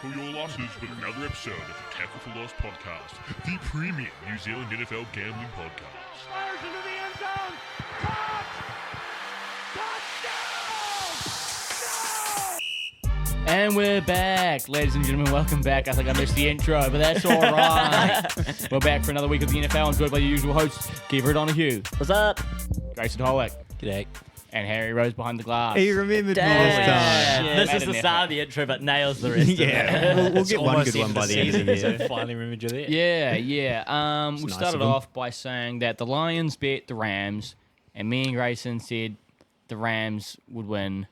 tackle your losses with another episode of the Tackle for Loss podcast, the premium New Zealand NFL gambling podcast. Fires into the end zone. Caught! Touchdown! No! And we're back. Ladies and gentlemen, welcome back. I think I missed the intro, but that's all right. We're back for another week of the NFL. I'm joined by your usual hosts, Kiefer Donahue. What's up? Grayson Holwick. G'day. And Harry Rose behind the glass. He remembered me this time. Yeah, This made is an the start of the intro, but nails the rest of it. Yeah, we'll get one good one by the end of the year. Finally remembered you there. Yeah. We nice started of him. off by saying that the Lions bet the Rams, and me and Grayson said the Rams would win.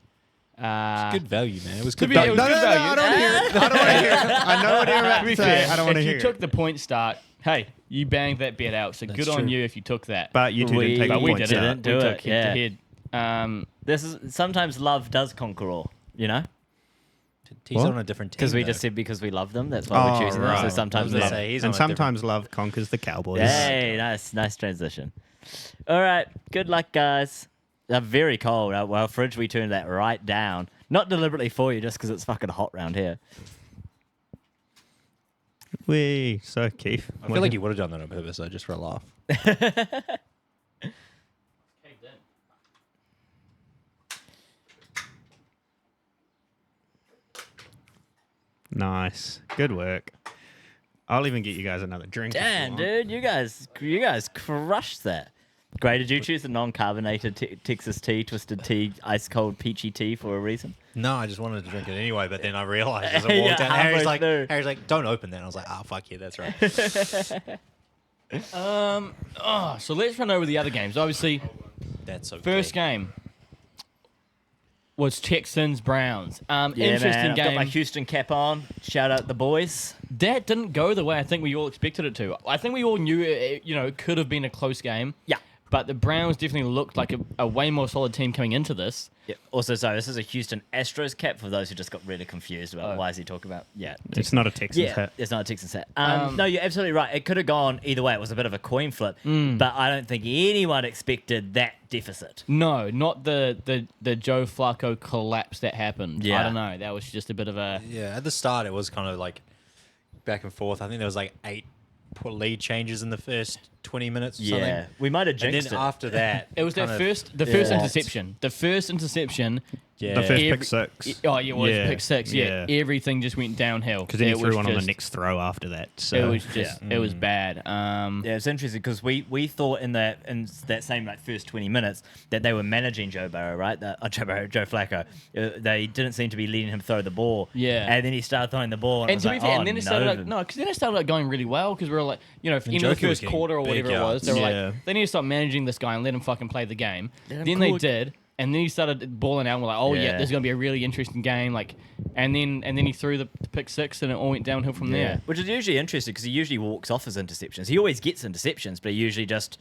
Good value, man. It was To good be- value. it was No, good value. I don't want to hear it. I don't want to hear it. I know what you're about To be to say. fair, I don't want to if hear you took it. the point start, hey, you banged that bet out, so That's good on true. you if you took that. But you two didn't take But the we points didn't. out. do we it, took head to yeah. head. This is sometimes love does conquer all, you know? He's What? on a different team. Because we though. just said because we love them, that's why Oh, we're choosing them. So right. sometimes I was love. gonna say, he's And on a different- sometimes love conquers the Cowboys. Hey, nice transition. All right, good luck, guys. They're very cold. Our fridge, we turned that right down. Not deliberately for you, just because it's fucking hot round here. So Keith. I feel like he would have done that on purpose, though, just for a laugh. Nice. Good work. I'll even get you guys another drink. if you Damn, want. dude, you guys crushed that. Gray, did you choose the non-carbonated Texas tea, twisted tea, ice cold peachy tea for a reason? No, I just wanted to drink it anyway, but then I realized as I Yeah, walked down, halfway through. Harry's like, don't open that. And I was like, oh, fuck yeah, that's right. So let's run over the other games. Obviously, That's so first good. game was Texans-Browns. Yeah, Interesting man, I've game. got my Houston cap on. Shout out the boys. That didn't go the way I think we all expected it to. I think we all knew it could have been a close game. Yeah. But the Browns definitely looked like a way more solid team coming into this. Yeah. Also, sorry, this is a Houston Astros cap for those who just got really confused about why is he talking about. Yeah. It's not a Texans Yeah, hat. it's not a Texans hat. No, you're absolutely right. It could have gone either way. It was a bit of a coin flip, but I don't think anyone expected that deficit. No, not the Joe Flacco collapse that happened. Yeah. I don't know. That was just a bit of a... Yeah, at the start, it was kind of like back and forth. I think there was like 8 lead changes in the first 20 minutes or Yeah, something. we might have And jinxed then it. after that, It was kind that of first flopped. interception. The first interception. Yeah. The first pick Every- six. Oh, yeah, it was Yeah, pick six. Yeah. yeah. Everything just went downhill. Because then he It threw was one on the just- next throw after that. So It was just, it was bad. Yeah, it's interesting because we thought in that same like first 20 minutes that they were managing Joe Burrow, right? Joe Flacco. They didn't seem to be letting him throw the ball. Yeah. and then he started throwing the ball, and, And it to was be like, fair, oh, and then it started going really well because we were like, end of the Njoku was first getting quarter or big whatever it was, they were yards. like, they need to stop managing this guy and let him fucking play the game. Let him Then they cook. did, and then he started balling out. And we're like, oh yeah, Yeah. this is gonna be a really interesting game. Like, and then he threw the pick six, and it all went downhill from there. Which is usually interesting because he usually walks off his interceptions. He always gets interceptions, but he usually just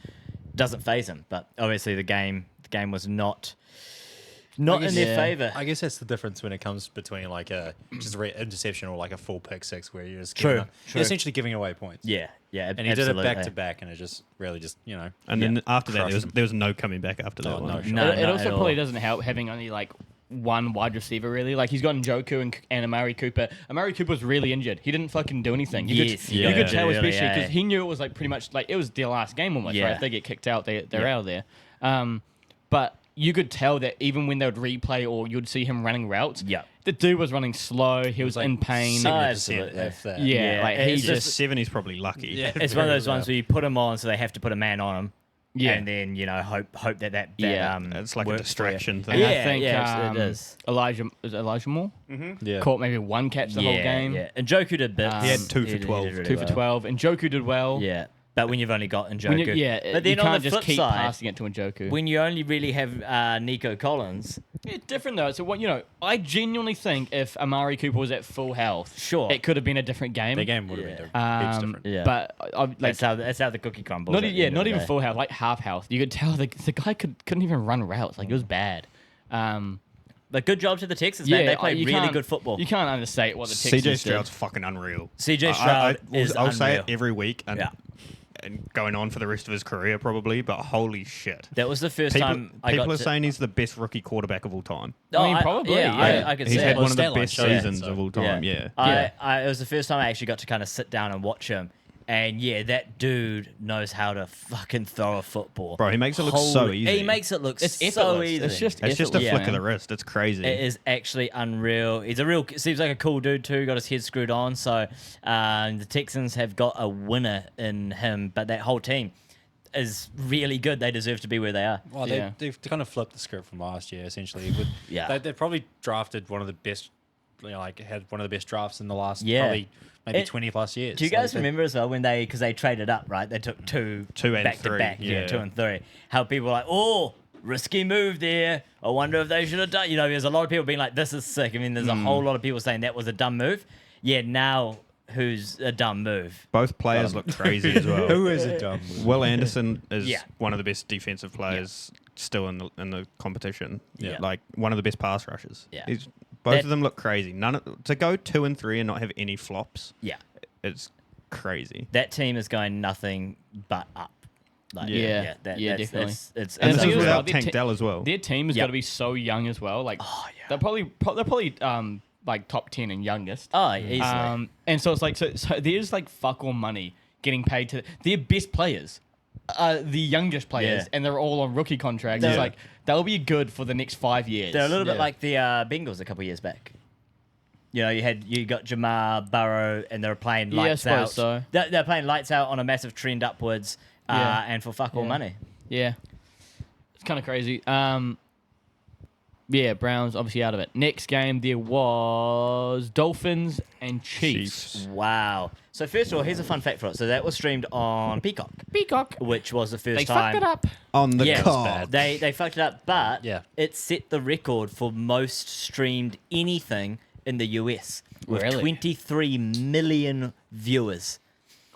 doesn't phase him. But obviously the game was not in their Yeah. favor. I guess that's the difference when it comes between like a just a interception or like a full pick six where you're just True, you're essentially giving away points. Yeah, And he absolutely. did it back to back, and it just really just And then after that, crushed him. there was no coming back after that Oh, one. no shot. No, it not also at probably all. doesn't help having only like one wide receiver really. Like he's got Njoku and Amari Cooper. Amari Cooper was really injured. He didn't fucking do anything. You Yes, could, yeah. you could tell Really, especially because yeah. he knew it was like pretty much like it was their last game almost. Yeah. Right? If they get kicked out, they're Yeah. out of there. But you could tell that even when they would replay or you'd see him running routes, Yeah. the dude was running slow. He was in pain. 70% absolutely. if that. Yeah, like he it's just 70's probably lucky. Yeah. It's one of those Very ones where you put him on, so they have to put a man on him. Yeah. and then hope that Yeah. It's like a works for you. distraction And thing. Yeah, I think it is. Elijah Moore Yeah. caught maybe one catch the whole game. Yeah, and Joku did bits. He had 2 for did 12. really 2 for well. 12, and Joku did well. Yeah, but when you've only got When Njoku, you, but then you on can't the just flip keep side, passing it to Njoku. when you only really have Nico Collins, It's different though. So what I genuinely think if Amari Cooper was at full health, Sure. it could have been a different game. The game would have been Yeah. heaps different. Yeah. But like that's how the cookie crumbles. not at the end not of the even day. full health, like half health. You could tell the guy couldn't even run routes. Like it was bad. But good job to the Texans, man. They play you really can't- good football. You can't understate what the Texans CJ did. Stroud's fucking unreal. CJ Stroud is I'll say it unreal. every week. And Yeah. and going on for the rest of his career probably. But holy shit, That was the first people, time I people got are to, saying he's the best rookie quarterback of all time. I mean, probably, yeah. I could He's say had it. one of the stat line best shows it, seasons so- of all time. Yeah. It was the first time I actually got to kind of sit down and watch him. And yeah, that dude knows how to fucking throw a football. Bro, he makes it look so easy. He makes it look It's so effortless. easy. It's just It's just a effortless, flick of man. the wrist. It's crazy. It is actually unreal. He's seems like a cool dude too. Got his head screwed on. So the Texans have got a winner in him, but that whole team is really good. They deserve to be where they are. Well, Yeah. they've kind of flipped the script from last year, essentially. With, Yeah. They probably drafted one of the best, had one of the best drafts in the last probably maybe 20 plus years. Do you guys remember as well when because they traded up, right? They took two and back to three, back, yeah. 2 and 3. How people were like, oh, risky move there. I wonder if they should have done. There's a lot of people being like, this is sick. I mean, there's a whole lot of people saying that was a dumb move. Yeah, now who's a dumb move? Both players look crazy as well. Who is a dumb move? Will Anderson is Yeah. one of the best defensive players still in the competition. Yeah. Like one of the best pass rushers. Yeah. Both of them look crazy. To go 2 and 3 and not have any flops. Yeah, It's crazy. that team is going nothing but up. Like, Yeah. that's, Definitely. It's And the this thing is is, without their Tank te- Dell as well. Their team has Yep. got to be so young as well. Like, they're probably like top 10 and youngest. Oh, easily. And so it's like so there's like fuck all money getting paid to their best players, the youngest players, Yeah. and they're all on rookie contracts. It's Yeah. like they'll be good for the next 5 years. They're a little bit Yeah. like the Bengals a couple years back. You got Jamar Burrow, and they were playing Yeah, I lights suppose out. so. They're playing lights out on a massive trend upwards, Yeah. and for fuck all Yeah. money. Yeah, it's kind of crazy. Yeah, Browns obviously out of it. Next game there was Dolphins and Chiefs. Wow. So first of all, here's a fun fact for us. So that was streamed on Peacock, Peacock. which was the first They time. fucked it up. On the Yeah, card. they fucked it up, but Yeah. it set the record for most streamed anything in the US with Really? 23 million viewers.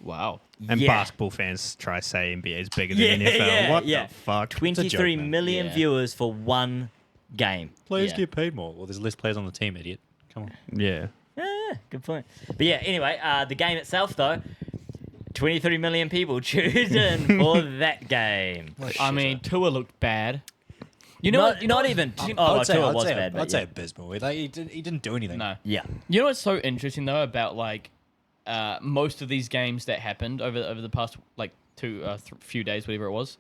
Wow. And Yeah. basketball fans try to say NBA is bigger than NFL. What the fuck? 23 man. million Yeah. viewers for one game. Players Yeah. get paid more. Well, there's less players on the team, idiot. Come on. Yeah. Yeah, good point. But yeah, anyway, the game itself though, 23 million people tuned in for that game. I mean, Tua looked bad. You know what? Not even. I'd Tua say, was I'd say, bad. but I'd say yeah. abysmal. Like, he didn't do anything. No. Yeah. You know what's so interesting though about like most of these games that happened over the past like few days, whatever it was,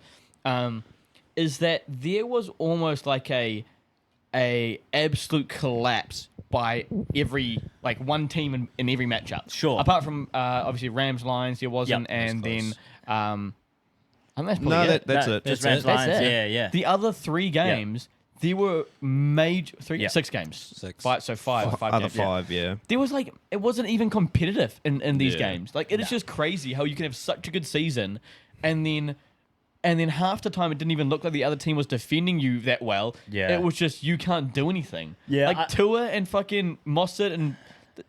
is that there was almost like a absolute collapse by every like one team in every matchup. Sure. Apart from obviously Rams Lions, there wasn't, Yep, and that's then close. and that's probably No, it. that's No, it. just That's Rams it. That's Lions. it. Yeah. The other 3 games, there were major Yeah. 6 games. 6. Five Other games. 5, yeah. There was like it wasn't even competitive in these Yeah. games. Like it is just crazy how you can have such a good season, and then half the time it didn't even look like the other team was defending you that well. Yeah. it was just you can't do anything. Yeah, like I- Tua and fucking Mossad and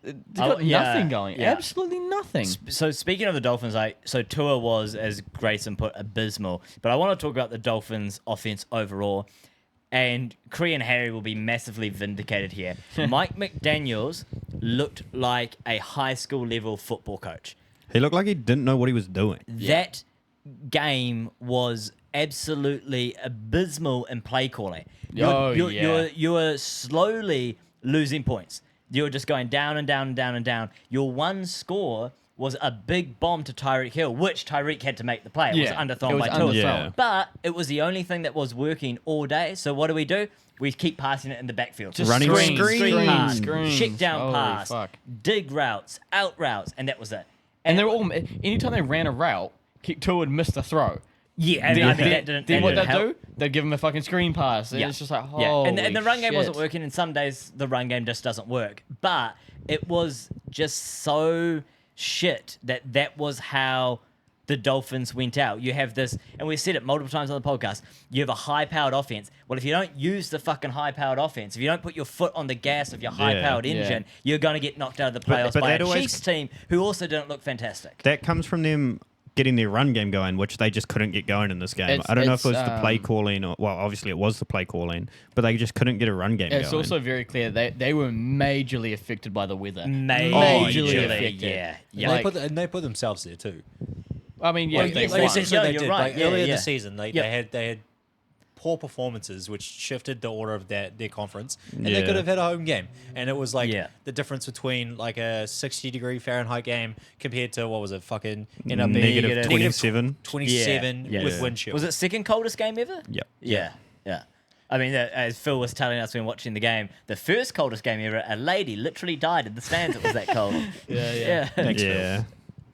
they got yeah, nothing going. yeah. Absolutely nothing. So speaking of the Dolphins, so Tua was, as Grayson put, abysmal. But I want to talk about the Dolphins' offense overall. And Cree and Harry will be massively vindicated here. Mike McDaniels looked like a high school level football coach. He looked like he didn't know what he was doing. That game was absolutely abysmal in play calling. You were slowly losing points. You were just going down and down and down and down. Your one score was a big bomb to Tyreek Hill, which Tyreek had to make the play. It was Yeah, underthrown it was by Tua. underthrown. Yeah. But it was the only thing that was working all day. So what do? We keep passing it in the backfield. Just Running screens. pass, Screens. check down Holy pass, fuck. dig routes, out routes, and that was it. And they were all anytime they ran a route, Tua would miss the throw. Yeah, I mean, that didn't. Then that what didn't they'd help. do? They'd give him a fucking screen pass. And it's just like, holy And the run game wasn't shit. working, and some days the run game just doesn't work. But it was just so shit that was how the Dolphins went out. You have this, and we've said it multiple times on the podcast, you have a high-powered offense. Well, if you don't use the fucking high-powered offense, if you don't put your foot on the gas of your high-powered Yeah. engine, you're going to get knocked out of the playoffs but by a that always- Chiefs team who also didn't look fantastic. That comes from them getting their run game going, which they just couldn't get going in this game. I don't know if it was the play calling or, well, obviously it was the play calling, but they just couldn't get a run game It's going. also very clear they were majorly affected by the weather. Majorly Majorly affected. affected. Yeah. And Yeah. they put themselves there too. I mean, yeah, Like, they like won. essentially Yeah, they you're did. right. Like, Yeah, earlier yeah. this season, Yep. they had poor performances, which shifted the order of their conference, and they Yeah. could have had a home game. And it was like Yeah. the difference between like a 60-degree Fahrenheit game compared to what was it? Fucking end up being Negative 27. 27 Yeah. with Yeah. wind chill. Was it second coldest game ever? Yep. Yeah. I mean, as Phil was telling us when watching the game, the first coldest game ever, a lady literally died in the stands. It was that cold. yeah. Thanks, Phil. Yeah.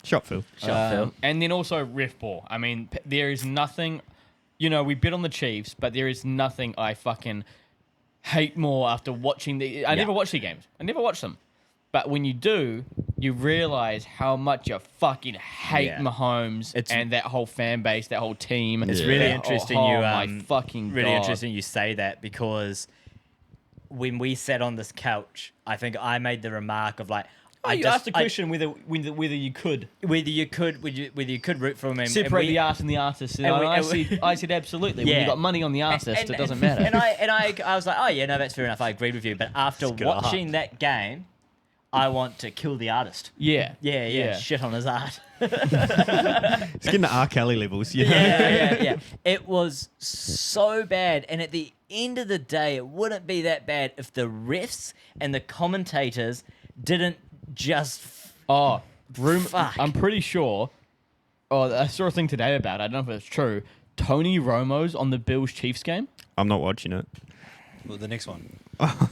Shot Phil. Shot Phil. And then also ref ball. I mean, there is nothing. You know, we bet on the Chiefs, but there is nothing I fucking hate more after watching the. I never watch the games. I never watch them. But when you do, you realize how much you fucking hate Yeah. Mahomes and that whole fan base, that whole team. It's really interesting. Oh, You my fucking really God. interesting you say that because when we sat on this couch, I think I made the remark of like, Oh, you asked the question whether you could whether you could root for him and separate we- the art and the artist. and I said absolutely. When Yeah. you got money on the artist, it doesn't matter. And I was like, oh yeah, no, that's fair enough. I agreed with you. But after good watching that game, I want to kill the artist. yeah, Shit on his art. It's getting to R. Kelly levels. Yeah. yeah. It was so bad. And at the end of the day, it wouldn't be that bad if the refs and the commentators didn't just. Oh, Fuck. I'm pretty sure. Oh, I saw a thing today about it. I don't know if it's true. Tony Romo's on the Bills Chiefs game. I'm not watching it. Well, the next one.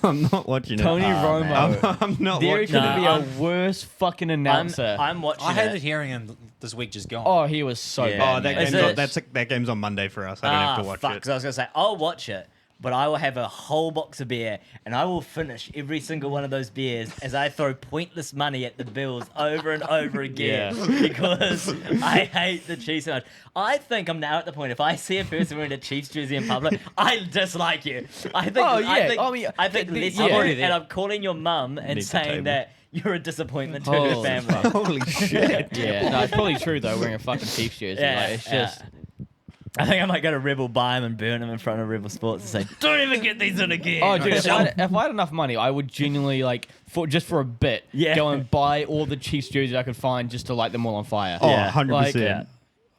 I'm not watching Tony it. Romo. I'm not There watching could it. be a worse fucking announcer. I'm watching I it. hated hearing him this week just gone. Oh, he was so Yeah. bad. Oh, that man. Is game's, it- that game's on Monday for us. I don't have to watch fuck, it. because I was going to say, I'll watch it, but I will have a whole box of beer and I will finish every single one of those beers as I throw pointless money at the Bills over and over again because I hate the Chiefs so much. I think I'm now at the point, if I see a person wearing a Chiefs jersey in public, I dislike you. I think, Oh, yeah. I I mean, think less yeah. of you, I'm already and I'm calling your mum and Need the saying table. that you're a disappointment to her Holy family. Holy shit. Yeah, no, it's probably true though. Wearing a fucking Chiefs jersey, like, it's just. I think I might go to Rebel, buy him and burn him in front of Rebel Sports and say, don't even get these in again. Oh, dude, if I had enough money, I would genuinely like for a bit, go and buy all the Chiefs jerseys I could find just to light them all on fire. Oh, Yeah. 100%. Like,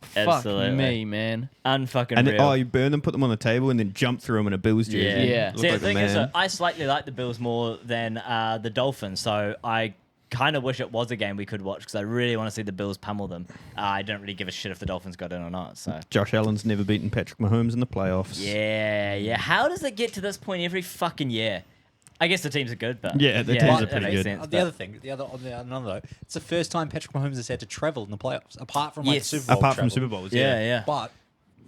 Fuck Absolutely. me, man. Unfucking And real. then, you burn them, put them on the table, and then jump through them in a Bills jersey. Yeah. Look See, like the a thing is, man. I slightly like the Bills more than the Dolphins, so I kind of wish it was a game we could watch because I really want to see the Bills pummel them. I don't really give a shit if the Dolphins got in or not. So Josh Allen's never beaten Patrick Mahomes in the playoffs. yeah. How does it get to this point every fucking year? I guess the teams are good, but Yeah, the teams are that pretty makes good. sense, The but- other thing, another though, it's the first time Patrick Mahomes has had to travel in the playoffs, apart from like Yes. Super Bowl Apart from travel. Super Bowls, yeah. But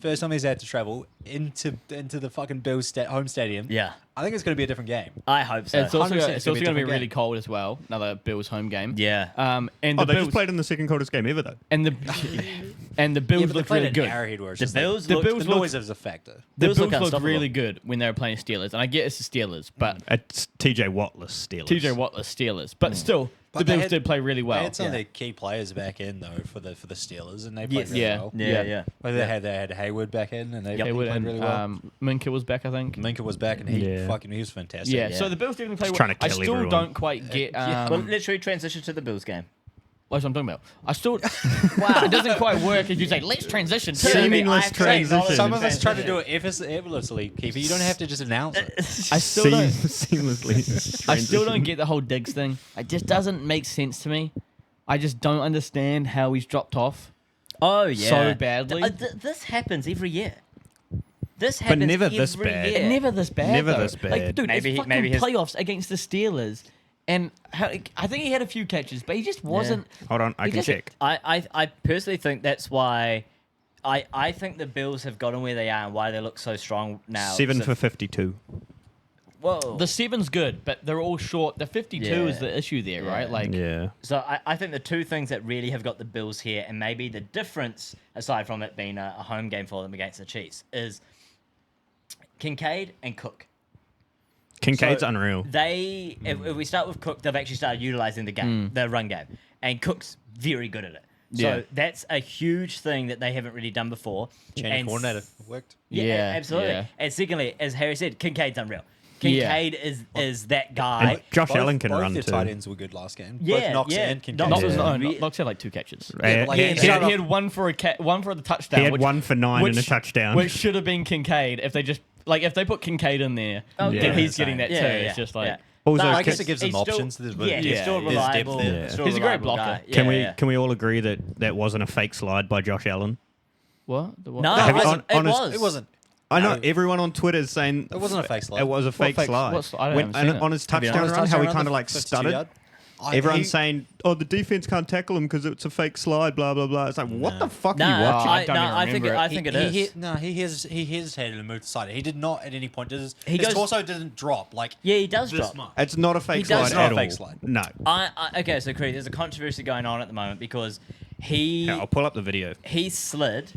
first time he's had to travel into the fucking Bills home stadium. Yeah. I think it's going to be a different game. I hope so. It's also 100% it's also going to be different really game. cold as well. Another Bills home game. Yeah. And Oh, the they Bills just played in the second coldest game ever, though. and the Yeah, Bills but they look played really at good. Arrowhead where it's The just like- Bills The looked- Bills the look- noise is a factor. The Bills Bills look looked unstoppable. really good when they were playing Steelers, and I get it's the Steelers, but It's TJ Wattless Steelers. TJ Wattless Steelers, but still But the they Bills had- did play really well. They had some of Yeah. their key players back in though for the Steelers, and they played Yes. really Yeah. well. Yeah. Well, they had Hayward back in, and they They would, played and really well. Minka was back, I think. Minka was back, and he was fantastic. Yeah, so the Bills definitely play Just well. trying to I kill still everyone. don't quite get. yeah. Well, let's transition to the Bills game. That's what I'm talking about. I still. Wow. It doesn't quite work if you say, let's transition to. Seamless I've changed all of transition. Some of us try to transition. do it effortlessly, Keeper. You don't have to just announce it. I still don't. Seamlessly. I still don't get the whole Diggs thing. It just doesn't make sense to me. I just don't understand how he's dropped off. Oh yeah, So badly. This happens every year. This happens never this every bad. year. Never this bad. Never though. this bad. Like, dude, Maybe it's he- fucking maybe his- playoffs against the Steelers, and I think he had a few catches, but he just wasn't. Hold on, I He can just- check. I personally think that's why. I think the Bills have gotten where they are and why they look so strong now. 7 So- for 52. Whoa. The 7's good, but they're all short. The 52 is Yeah. the issue there, right? Yeah. Like, Yeah. So I think the two things that really have got the Bills here, and maybe the difference, aside from it being a home game for them against the Chiefs, is Kincaid and Cook. Kincaid's So unreal. They, if we start with Cook, they've actually started utilizing the game, the run game, and Cook's very good at it. So Yeah. that's a huge thing that they haven't really done before. Change And coordinator worked. Yeah, Yeah, absolutely. yeah. And secondly, as Harry said, Kincaid's unreal. Kincaid is that guy. And Josh Allen can both run their too. tight ends were good last game. Yeah, Both Knox yeah. and Kincaid. Knox, Yeah. Knox had like 2 catches. Yeah, like, he- he He shut had, up. one for the touchdown. He had which- 1 for 9 and a touchdown. Which should have been Kincaid if they just if they put Kincaid in there, Oh, then yeah. he's getting that Yeah, too. yeah, It's just like yeah. Also, No, I guess can- it gives them he's still- options. There's Yeah, he's still there's reliable. depth there. Yeah. Still He's a great reliable blocker. guy. Can Yeah. we all agree that wasn't a fake slide by Josh Allen? what? The what? No, Have you- it on- honest- was. It wasn't. I know No. everyone on Twitter is saying It wasn't a fake slide. It was a fake fake- slide. what sli- I When- haven't seen it. on his On touchdown his run, how he touchdown kind of run, like the 52 stuttered. yard. Everyone's saying, "Oh, the defense can't tackle him because it's a fake slide." Blah blah blah. It's like, what the fuck are you Nah, watching? I don't even I think remember it. I think it is. He hesitated and moved to side. He did not at any point. His goes- torso didn't drop. Like Yeah, he does this drop. much. It's not a fake He does slide not at a all. fake slide. No. Okay, so Creed, there's a controversy going on at the moment because he Yeah, I'll pull up the video. slid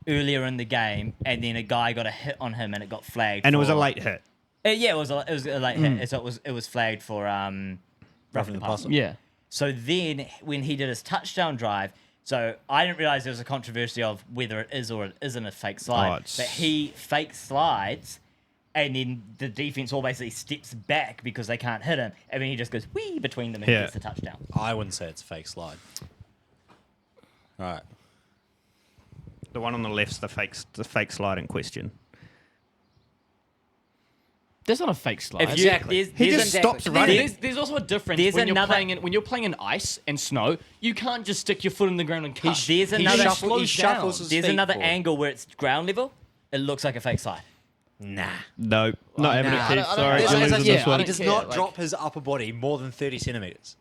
earlier in the game, and then a guy got a hit on him, and it got flagged. And it was a for- late hit. Yeah, it was a late hit. So it was flagged for roughing the passer. Yeah. So then when he did his touchdown drive, so I didn't realize there was a controversy of whether it is or it isn't a fake slide. Oh, it's- But he fake slides, and then the defense all basically steps back because they can't hit him, and then he just goes wee between them and Yeah. gets the touchdown. I wouldn't say it's a fake slide. All right. The one on the left's the fake slide in question. There's not a fake slide. If you, Exactly. there's, He there's just an- stops There- running. There's also a difference There's when another- when you're playing in ice and snow. You can't just stick your foot in the ground and cut. There's He another shuffles his there's feet another forward. angle where it's ground level. It looks like a fake slide. Nah. No, not evident. I Keith. don't- I don't- Sorry, there's- you're there's- losing yeah, this I one. He don't does care, not like- drop his upper body more than 30 centimeters.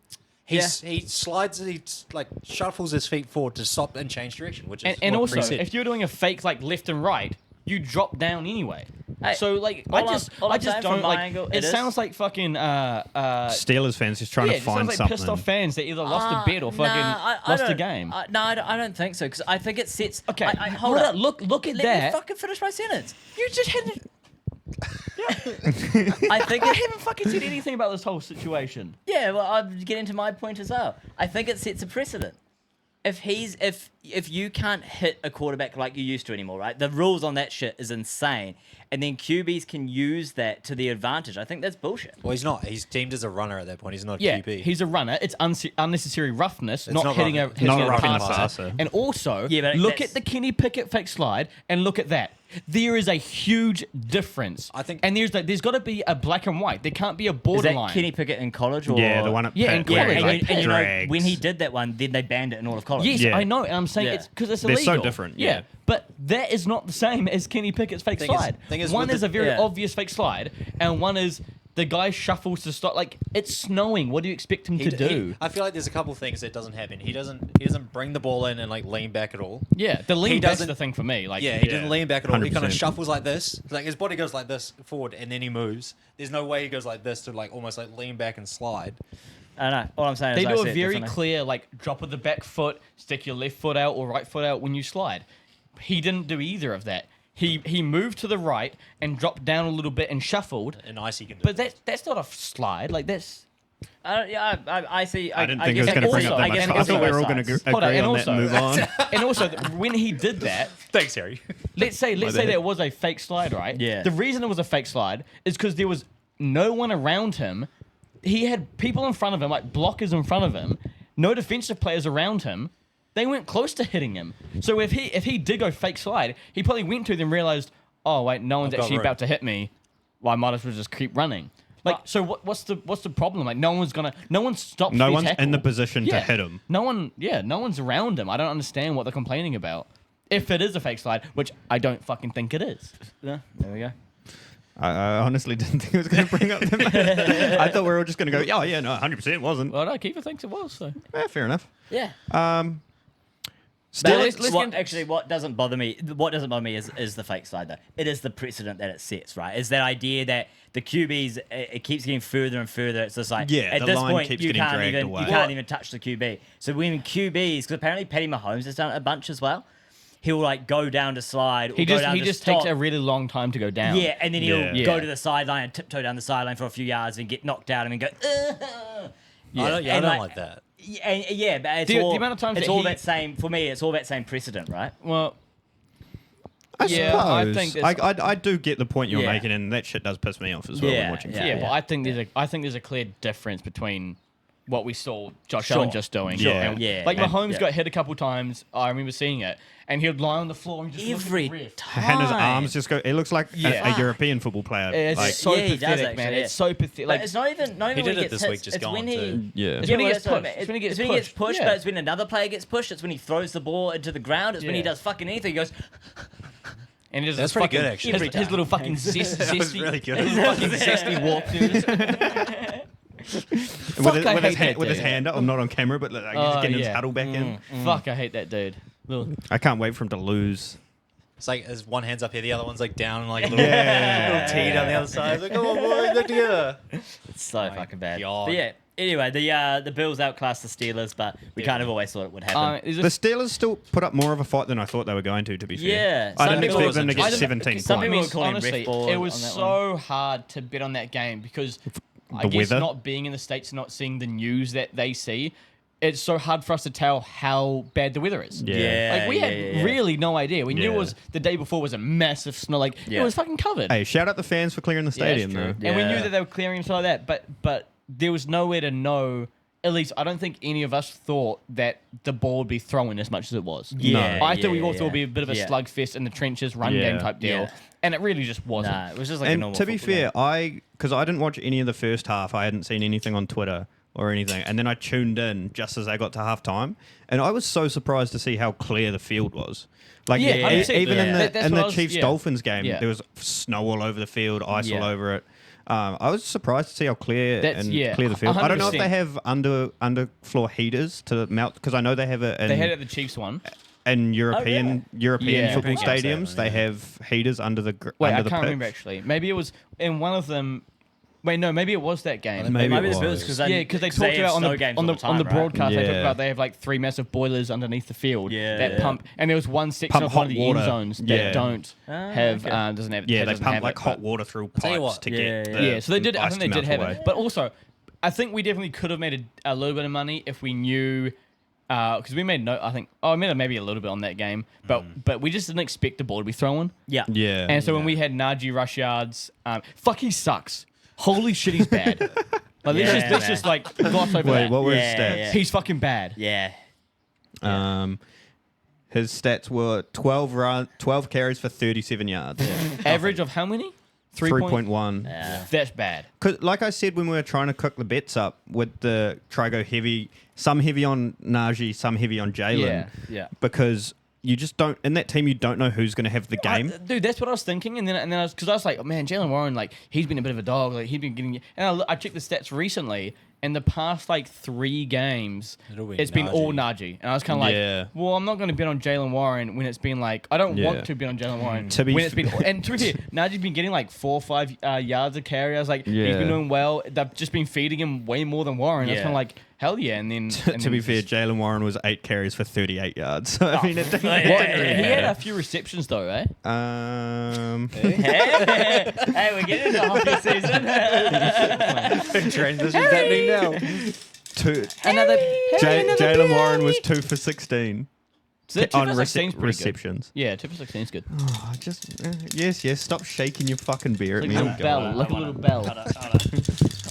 He slides, he like shuffles his feet forward to stop and change direction, which is And what also, Bree said. if you're doing a fake like left and right, you drop down anyway. Hey, So like, all I I'm just saying don't from my like. angle, It it is- sounds like fucking Steelers fans just trying yeah, to it find sounds like something. pissed off fans that either lost a bet or fucking I lost a don't- game. No, I don't think so because I think it sets. Okay, hold hold up. up. Look at Let that. me fucking finish my sentence. You just had. I think I it, haven't fucking said anything about this whole situation. yeah. Well, I'll get into my point as well. I think it sets a precedent. If you can't hit a quarterback like you used to anymore, right? The rules on that shit is insane, and then QBs can use that to their advantage. I think that's bullshit. Well, he's not. He's deemed as a runner at that point. He's not a Yeah, QB. he's a runner. It's unnecessary roughness, not not hitting a rough- hitting not a roughing the passer. passer. And also, Yeah, but look that's- at the Kenny Pickett fake slide and look at that. There is a huge difference. I think- and there's got to be a black and white. There can't be a Is borderline. that Kenny Pickett in college? Or? Yeah, the one at Yeah, in Pitt where college, he, and, like, you know, drags. when he did that one, then they banned it in all of college. Yes, Yeah. I know, and I'm saying Yeah. it's because it's They're illegal. so different, Yeah. yeah. But that is not the same as Kenny Pickett's fake Thing is- slide. thing is One with is the- a very Yeah. obvious fake slide, and one is the guy shuffles to stop. Like, it's snowing. What do you expect him to do? I feel like there's a couple things that doesn't happen. He doesn't bring the ball in and like lean back at all. Yeah, the lean He back's doesn't- the thing for me. Like, Yeah, he doesn't lean back at all. He kind of 100%. shuffles like this. Like his body goes like this forward, and then he moves. There's no way he goes like this to like almost like lean back and slide. I know. All I'm saying They is I do see a it very differently. clear, like, drop of the back foot, stick your left foot out or right foot out when you slide. He didn't do either of that. He moved to the right and dropped down a little bit and shuffled. And Icy can do. But that's not a slide. Like, that's... I see. I didn't think it was guess going to bring also- up that I much. guess I thought we were all both going to sides. Hold on, agree and on that and move on. and also, when he did that, Thanks, Harry. let's say bad. that it was a fake slide, right? Yeah. The reason it was a fake slide is because there was no one around him. He had people in front of him, like blockers in front of him, no defensive players around him. They weren't close to hitting him. So if he did go fake slide, he probably went to them and realized, oh wait, no one's I've got actually room. about to hit me. Well, I might as well just keep running. Like, so what's the problem? Like, no one's stopped. No the one's in the tackle. position to hit him. No one's around him. I don't understand what they're complaining about. If it is a fake slide, which I don't fucking think it is. Yeah, there we go. I honestly didn't think it was going to bring up them. I thought we were all just going to go, oh, yeah, no, 100% wasn't. Well, no, Keeper thinks it was. So Fair enough. Yeah. Still, let's What, get- actually, what doesn't bother me is the fake slide, though. It is the precedent that it sets, right? Is that idea that the QBs, it keeps getting further and further. It's just like, Yeah, at the this line point, keeps you getting can't dragged even away. you can't even touch the QB. So when QBs, because apparently Patty Mahomes has done it a bunch as well, he'll like go down to slide. Or he go just down he to just stop. takes a really long time to go down. Yeah, and then he'll Yeah. go Yeah. to the sideline and tiptoe down the sideline for a few yards and get knocked out and then go. I don't And, like that. Yeah, but it's The all amount of times it's that all he- that same for me. It's all that same precedent, right? Well, I Yeah, suppose. I think that's- I do get the point you're Yeah. making, and that shit does piss me off as well Yeah, when watching yeah. football. But I think there's a clear difference between what we saw Josh Sure. Allen just doing. Sure. And, Yeah, like yeah, Mahomes yeah. got hit a couple times. I remember seeing it, and he would lie on the floor and just Every look at the ref. time. And his arms just go. It looks like Yeah. a European football player. It's like, so Yeah, he does pathetic, man. actually, It's so pathetic. But Like it's not even He when did he it gets this hit, week, just it's gone when he too. Yeah. It's when he well, gets that's what I pushed. mean. It's when he gets It's when he gets pushed. pushed, Yeah. but it's when another player gets pushed. It's when he throws the ball into the ground. It's when he Yeah. does fucking anything. He goes, And he does That's this pretty fucking, good, actually. His little fucking zesty, That was really good. his fucking zesty walk. with his hand up. I'm not on camera, but like, he's just getting his yeah. huddle back in. Fuck, I hate that dude. Little- I can't wait for him to lose. It's like his one hand's up here, the other one's like down, and like a little, little T down the other side. It's like, come on, boys, get together. it's so fucking bad. God. But yeah. Anyway, the Bills outclassed the Steelers, but we kind of always thought it would happen. there's a The Steelers still put up more of a fight than I thought they were going to be fair. Yeah, I some didn't people- expect them to I get didn't- 17 some points. people were calling honestly, ref ball it was on that so hard to bet on that game because I The guess weather? not being in the States, not seeing the news that they see, it's so hard for us to tell how bad the weather is. Yeah. Like we had really no idea. We knew it Yeah. was the day before was a massive snow. Like Yeah. it was fucking covered. Hey, shout out the fans for clearing the Yeah, it's stadium, true. though. And we knew Yeah. that they were clearing and stuff like that. But there was nowhere to know. At least I don't think any of us thought that the ball would be thrown as much as it was. Yeah, I thought we all yeah, thought it would be a bit of a yeah. slugfest in the trenches, run Yeah. game type deal, Yeah. and it really just wasn't. Nah, it was just like a And normal to be football game. fair, because I didn't watch any of the first half, I hadn't seen anything on Twitter or anything, and then I tuned in just as they got to halftime, and I was so surprised to see how clear the field was. Like Yeah, e- 100%. even in Yeah. the That's in what the I was- Chiefs yeah. Dolphins game, Yeah. there was snow all over the field, ice all Yeah. over it. I was surprised to see how clear That's- and yeah, clear the field. I don't know if 100%. they have underfloor heaters to melt because I know they have it. They had it at the Chiefs one. in European Yeah. football European games, stadiums. They have heaters under the Wait, under I the can't pitch. remember actually. Maybe it was in one of them. Wait, no, maybe it was that game. Maybe Maybe it the Bills was. because Yeah, because they talked have about on snow the games on all the time, on the right? broadcast. They talked Yeah. about they have like 3 massive boilers underneath the field Yeah, that yeah. pump, and there was one section Pump of one of hot the end water. zones that Yeah. don't have okay. doesn't have Yeah, they doesn't pump have like it, hot but- water through tell you pipes what. to Yeah, get yeah. the Yeah, so they did. I ice think they to did melt have away. it, but also I think we definitely could have made a little bit of money if we knew. Because we made no, I think. Oh, I made maybe a little bit on that game, but we just didn't expect the ball to be thrown. Yeah. Yeah. And so when we had Najee rush yards, fuck, he sucks. Holy shit, he's bad. Like, Yeah, let's just like gloss over Wait, that. what were his Yeah, stats? yeah. He's fucking bad. Yeah. His stats were 12 carries for 37 yards. Average of how many? 3.1. That's bad. Because, like I said, when we were trying to cook the bets up with the try go heavy, some heavy on Najee, some heavy on Jalen. Yeah, yeah. Because you just don't, in that team, you don't know who's going to have the game. Dude, that's what I was thinking, and then I was like, oh, man, Jalen Warren, like he's been a bit of a dog, like he's been getting. And I checked the stats recently, and the past like 3 games, It'll be it's been all Najee. Najee, and I was kind of like, Yeah. well, I'm not going to bet on Jalen Warren when it's been like I don't Yeah. want to bet on Jalen Warren To be when it's been. fair- And to be fair, Najee's been getting like 4 or 5 yards of carry. I was like, he's Yeah. been doing well. They've just been feeding him way more than Warren. I was Yeah. kind of like, hell yeah. And then To be fair, Jalen Warren was 8 carries for 38 yards. So, I mean, it didn't, What? it didn't really He had matter. a few receptions though, eh? Hey, we're getting into hockey season. Transition's happening now. Another Jalen Warren was 2 for 16 So that on 2 for 16 's pretty good. receptions. Yeah, 2 for 16 is good. Oh, yes. Stop shaking your fucking beer at Like me. a little bell, like a little bell.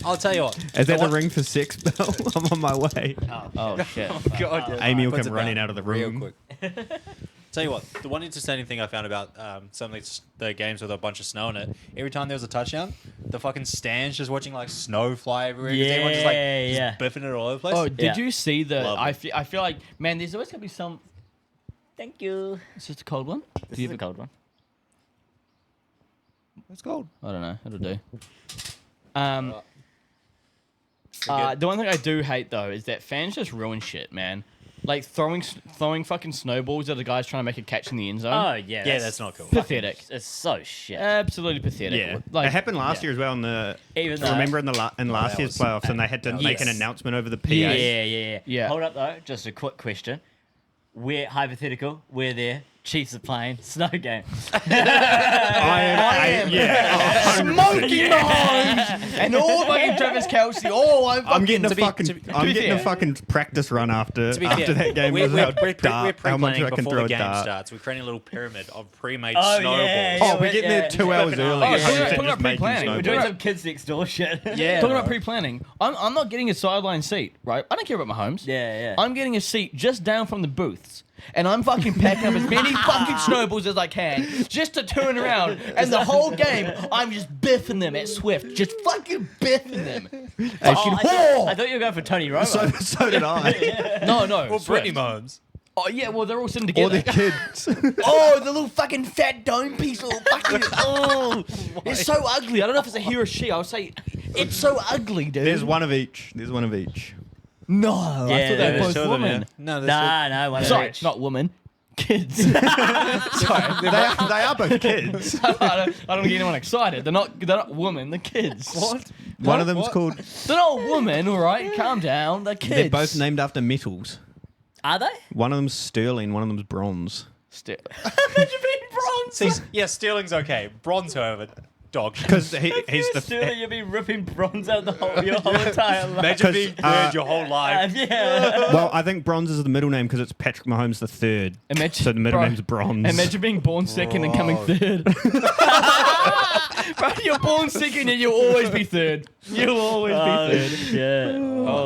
I'll tell you what. Is that the ring for sex bell? I'm on my way. Oh shit. God, Amy will Puts come it running down out of the real room. quick. Tell you what, the one entertaining thing I found about some of the games with a bunch of snow in it, every time there was a touchdown, the fucking stands just watching like snow fly everywhere. 'Cause everyone just like Yeah. biffing it all over the place. Oh, did Yeah. you see the? Lovely. I feel like, man, there's always gonna be some. Thank you. Is this a cold one? This is a cold one. It's cold. I don't know. It'll do. The one thing I do hate though is that fans just ruin shit, man. Like throwing fucking snowballs at the guys trying to make a catch in the end zone. Oh, yeah. Yeah, that's not cool. Pathetic. It's so shit. Absolutely pathetic. Yeah, Like it happened last yeah. year as well. In the Even though- remember in last that year's was- playoffs, and they had to make an Yes. announcement over the PA. Yeah. Yeah. Hold up though, just a quick question. We're hypothetical. We're there. Chiefs are playing. Snow game. Smoking Mahomes and all fucking Travis Kelce. Oh, I'm getting a to be- fucking to be fucking practice run after To be fair, that game. we're, was we're, how we're, pre- we're how much pre-planning I can before throw the a game dart. starts. We're creating a little pyramid of pre-made Oh, snowballs. yeah, Oh, we're getting there 2 hours early. Oh, and talking 100% about just making pre-planning. We're snowballs. doing some kids next door shit. Yeah, Talking about bro. pre-planning, I'm not getting a sideline seat, right? I don't care about Mahomes. Yeah. I'm getting a seat just down from the booths. And I'm fucking packing up as many fucking snowballs as I can just to turn around. And the whole game, I'm just biffing them at Swift. Just fucking biffing them. Fucking I thought you were going for Tony Romo. So did I. No. Well, Swift. Brittany Mahomes. Oh, yeah, well, they're all sitting Or together. the kids. Oh, the little fucking fat dome piece. Little fucking. Oh, it's so ugly. I don't know if it's a he or a she. I would say it's so ugly, dude. There's one of each. No, I thought they were there's both two of them, women. yeah. No, there's no, one of Sorry, each. not women. Kids. Sorry, they are both kids. I don't get anyone excited. They're not women. They're kids. What? One of them's What? called. They're not women. All right, calm down. They're kids. They're both named after metals. Are they? One of them's sterling. One of them's bronze. Still. Imagine being bronze. See, yeah, Sterling's okay. Bronze, however, dog. Because he's the. Still, you'll be ripping bronze out your whole entire life. Imagine being third your whole life. Yeah. Well, I think bronze is the middle name because it's Patrick Mahomes the third. Imagine, So the middle bro, name's bronze. Imagine being born second and coming third. Bro, you're born second and you'll always be third. You'll always be third. Shit.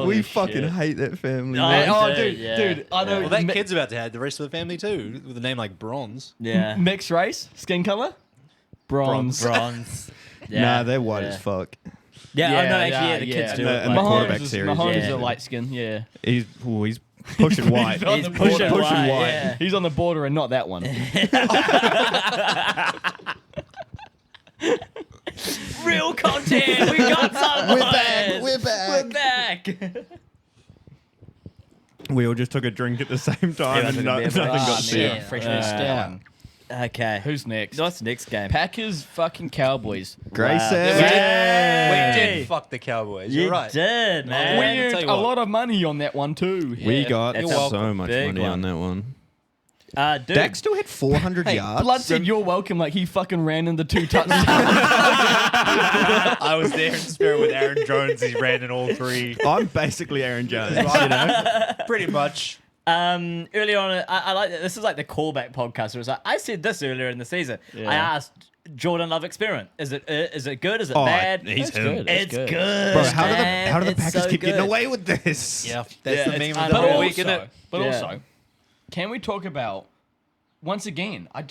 We fucking hate that family. Oh, man. Oh, dude, dude, yeah. dude, I know. Well, that kid's about to have the rest of the family too, with a name like Bronze. Yeah. Mixed race, skin color, bronze. Bronze. Yeah. Nah, they're white as fuck. Yeah, I know. Actually, the kids And do. the- it and the like- quarterback Mahomes series, is yeah. a light skin. Yeah, He's pushing white. on He's the pushing border. white. white. Yeah. He's on the border and not that one. Real content. We got some. We're back. We're back. We all just took a drink at the same time Yeah, and I took a nothing beer break. got Ah, said. man. Freshman down. Okay. Who's next? What's the next game? Packers fucking Cowboys. Grayson. Wow. We Yay. did fuck the Cowboys. You You're right. did, We man. I'll earned tell you a what. lot of money on that one too. We Yeah. got That's so a much big money on one. that one. Dude. Dak still had 400 yards. Blood said you're welcome like he fucking ran in the 2 touchdowns. I was there in spirit with Aaron Jones. He ran in all three. I'm basically Aaron Jones. You know? Pretty much. Early on, I like that. This is like the callback podcast. Where it's like, I said this earlier in the season. Yeah. I asked Jordan Love experiment. Is it good? Is it Oh, bad? he's That's him. good. That's It's good. good. Bro, how man. do the It's Packers so keep getting good. away with this? Yeah, that's Yeah, the it's meme of the unreal. But whole week, isn't also, it? but Yeah. also, can we talk about once again? I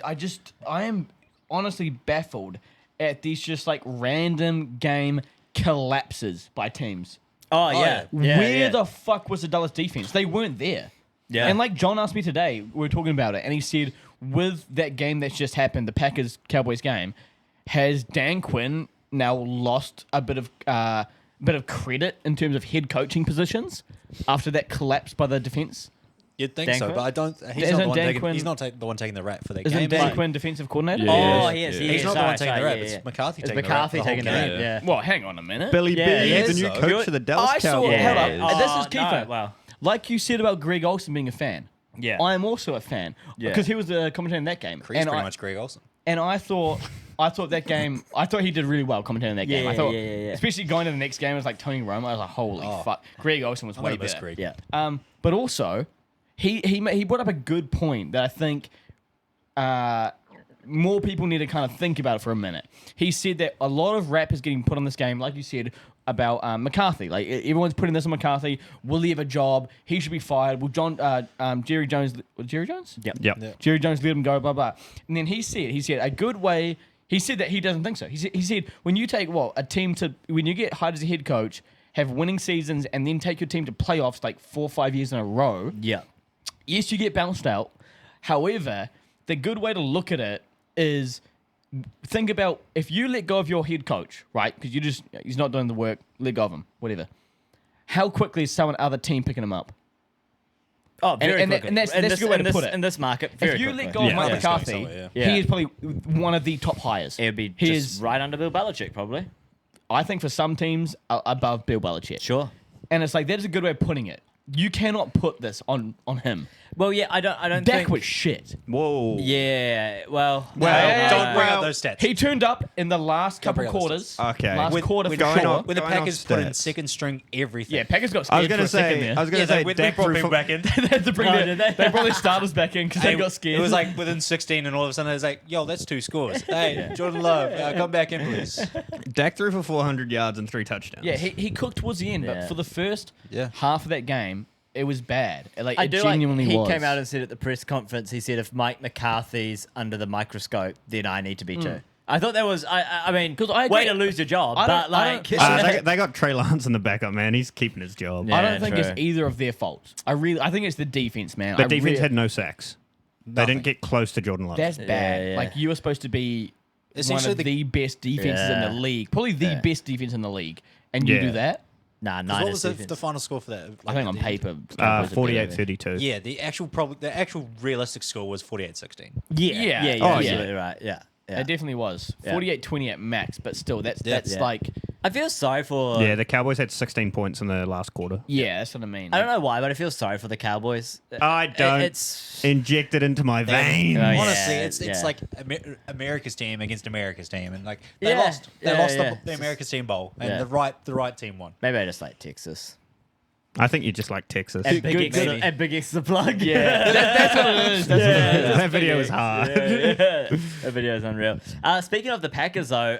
am honestly baffled at these just like random game collapses by teams. Oh yeah. Yeah, Where yeah. the fuck was the Dallas defense? They weren't there. Yeah. And like John asked me today, we were talking about it, and he said, with that game that's just happened, the Packers Cowboys game, has Dan Quinn now lost a bit of credit in terms of head coaching positions after that collapse by the defense? You'd think Dan so, Quinn? but I don't. He's Isn't not the one Dan taking. Quinn- He's not the one taking the rap for that Isn't game. Dan Like, Quinn defensive coordinator? Yeah. Oh, Yeah. yes, He's not the one taking the rap. Yeah, It's yeah. McCarthy It's taking the rap McCarthy for the whole taking the rap. game. Yeah. Well, hang on a minute. Billy B, Yeah, the new so. coach of the Dallas I saw. Cowboys. Hold up. Yeah. This is Oh, Kiefer. no, wow. Like you said about Greg Olsen being a fan. Yeah. I am also a fan. Yeah. Because he was the commentator in that game. He's and pretty I, much Greg Olsen. And I thought that game. I thought he did really well commentating that game. Yeah, I thought, yeah. especially going to the next game, it was like Tony Romo. I was like, holy fuck, Greg Olsen was I'm way gonna miss better. Greg. Yeah. But also, he brought up a good point that I think more people need to kind of think about it for a minute. He said that a lot of rap is getting put on this game, like you said, about McCarthy. Like everyone's putting this on McCarthy. Will he have a job? He should be fired. Will Jerry Jones? Was Jerry Jones? Yep. Yep. Jerry Jones let him go, blah, blah. And then he said a good way, he said that he doesn't think so. He said when you take, a team to, when you get hired as a head coach, have winning seasons, and then take your team to playoffs like 4 or 5 years in a row, Yeah. yes, you get bounced out. However, the good way to look at it is think about if you let go of your head coach, right? Because he's not doing the work, let go of him, whatever. How quickly is someone other team picking him up? Oh, very and quickly. that's In a this- good way in to this- put it. In this market, very If you quickly. let go of Yeah. Mike Yeah, it's going McCarthy, somewhere, yeah. he is probably one of the top hires. It would be he just is, right under Bill Belichick, probably. I think, for some teams above Bill Belichick. Sure. And it's like that is a good way of putting it. You cannot put this on him. Well, yeah, I don't Dak think. was shit. Whoa. Yeah, well, Don't bring well, up those stats. He turned up in the last couple bring up the quarters. Okay. Last With- quarter with for going sure. on- When the Going on Packers put in stats. second string everything. Yeah, Packers got I was scared gonna for a second say. there. I was gonna Yeah, say. they Dak brought threw people for- back in. they had to bring Oh, did they? they brought their starters back in because they got scared. It was like within 16, and all of a sudden it was like, yo, that's 2 scores. Hey, Jordan Love, come back in, please. Dak threw for 400 yards and 3 touchdowns. yeah, he cooked towards the end, Yeah. but for the first Yeah. half of that game, it was bad. Like I it do like genuinely he was. came out and said at the press conference, he said, if Mike McCarthy's under the microscope, then I need to be too. I thought that was, I mean, 'Cause I way agree. to lose your job, I but don't- I like, don't- They got Trey Lance in the backup, man. He's keeping his job. I Yeah, don't think true. it's either of their faults. I think it's the defense, man. The I defense rea- had no sacks. They didn't get close to Jordan Love. That's bad. Yeah, yeah. Like you were supposed to be one Essentially of the best defenses in Yeah. the league, probably the Yeah. best defense in the league, and you Yeah. do that. nah, What Niners was defense. the final score for that? I Like, think at on the end? paper, Cowboys are better. 48-32. Yeah, the actual realistic score was 48-16. Yeah, Yeah. yeah, yeah, Oh, you're yeah. absolutely right. Yeah, yeah. It definitely was Yeah. 48-20 at max, but still, that's Yeah. that's Yeah. like I feel sorry for. Yeah, the Cowboys had 16 points in the last quarter. yeah, that's what I mean. I don't know why, but I feel sorry for the Cowboys. I don't. It's Inject it into my veins. Oh, yeah. Honestly, it's yeah. like America's team against America's team, and like they Yeah, lost. They yeah, lost yeah. the America's team bowl, and Yeah. the right team won. maybe I just like Texas. I think you just like Texas. And Good- Big X, maybe. and Big X the plug. Yeah, that's what it is. That's what it is. That video was hard. Yeah. That video is unreal. Speaking of the Packers, though,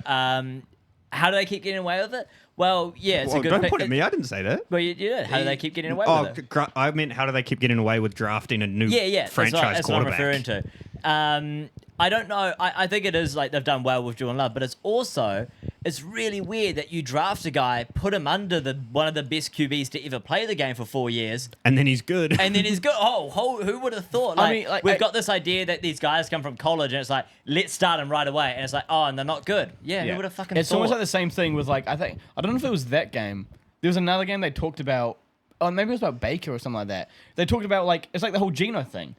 how do they keep getting away with it? Well, yeah, it's Well, a good don't pick. point at me. I didn't say that. Well, you did. How do they keep getting away Oh, with it? I meant how do they keep getting away with drafting a new franchise that's what I'm quarterback? referring to. I don't know. I think it is like they've done well with Jordan Love, but it's really weird that you draft a guy, put him under one of the best QBs to ever play the game for 4 years, And then he's good. and then he's good. Oh, who would have thought? I mean, like, we've got this idea that these guys come from college, and it's like, let's start them right away, and it's like, oh, and they're not good. Yeah, Yeah. who would have fucking It's thought? almost like the same thing with like I don't know if it was that game. There was another game they talked about. Oh, maybe it was about Baker or something like that. They talked about like it's like the whole Geno thing.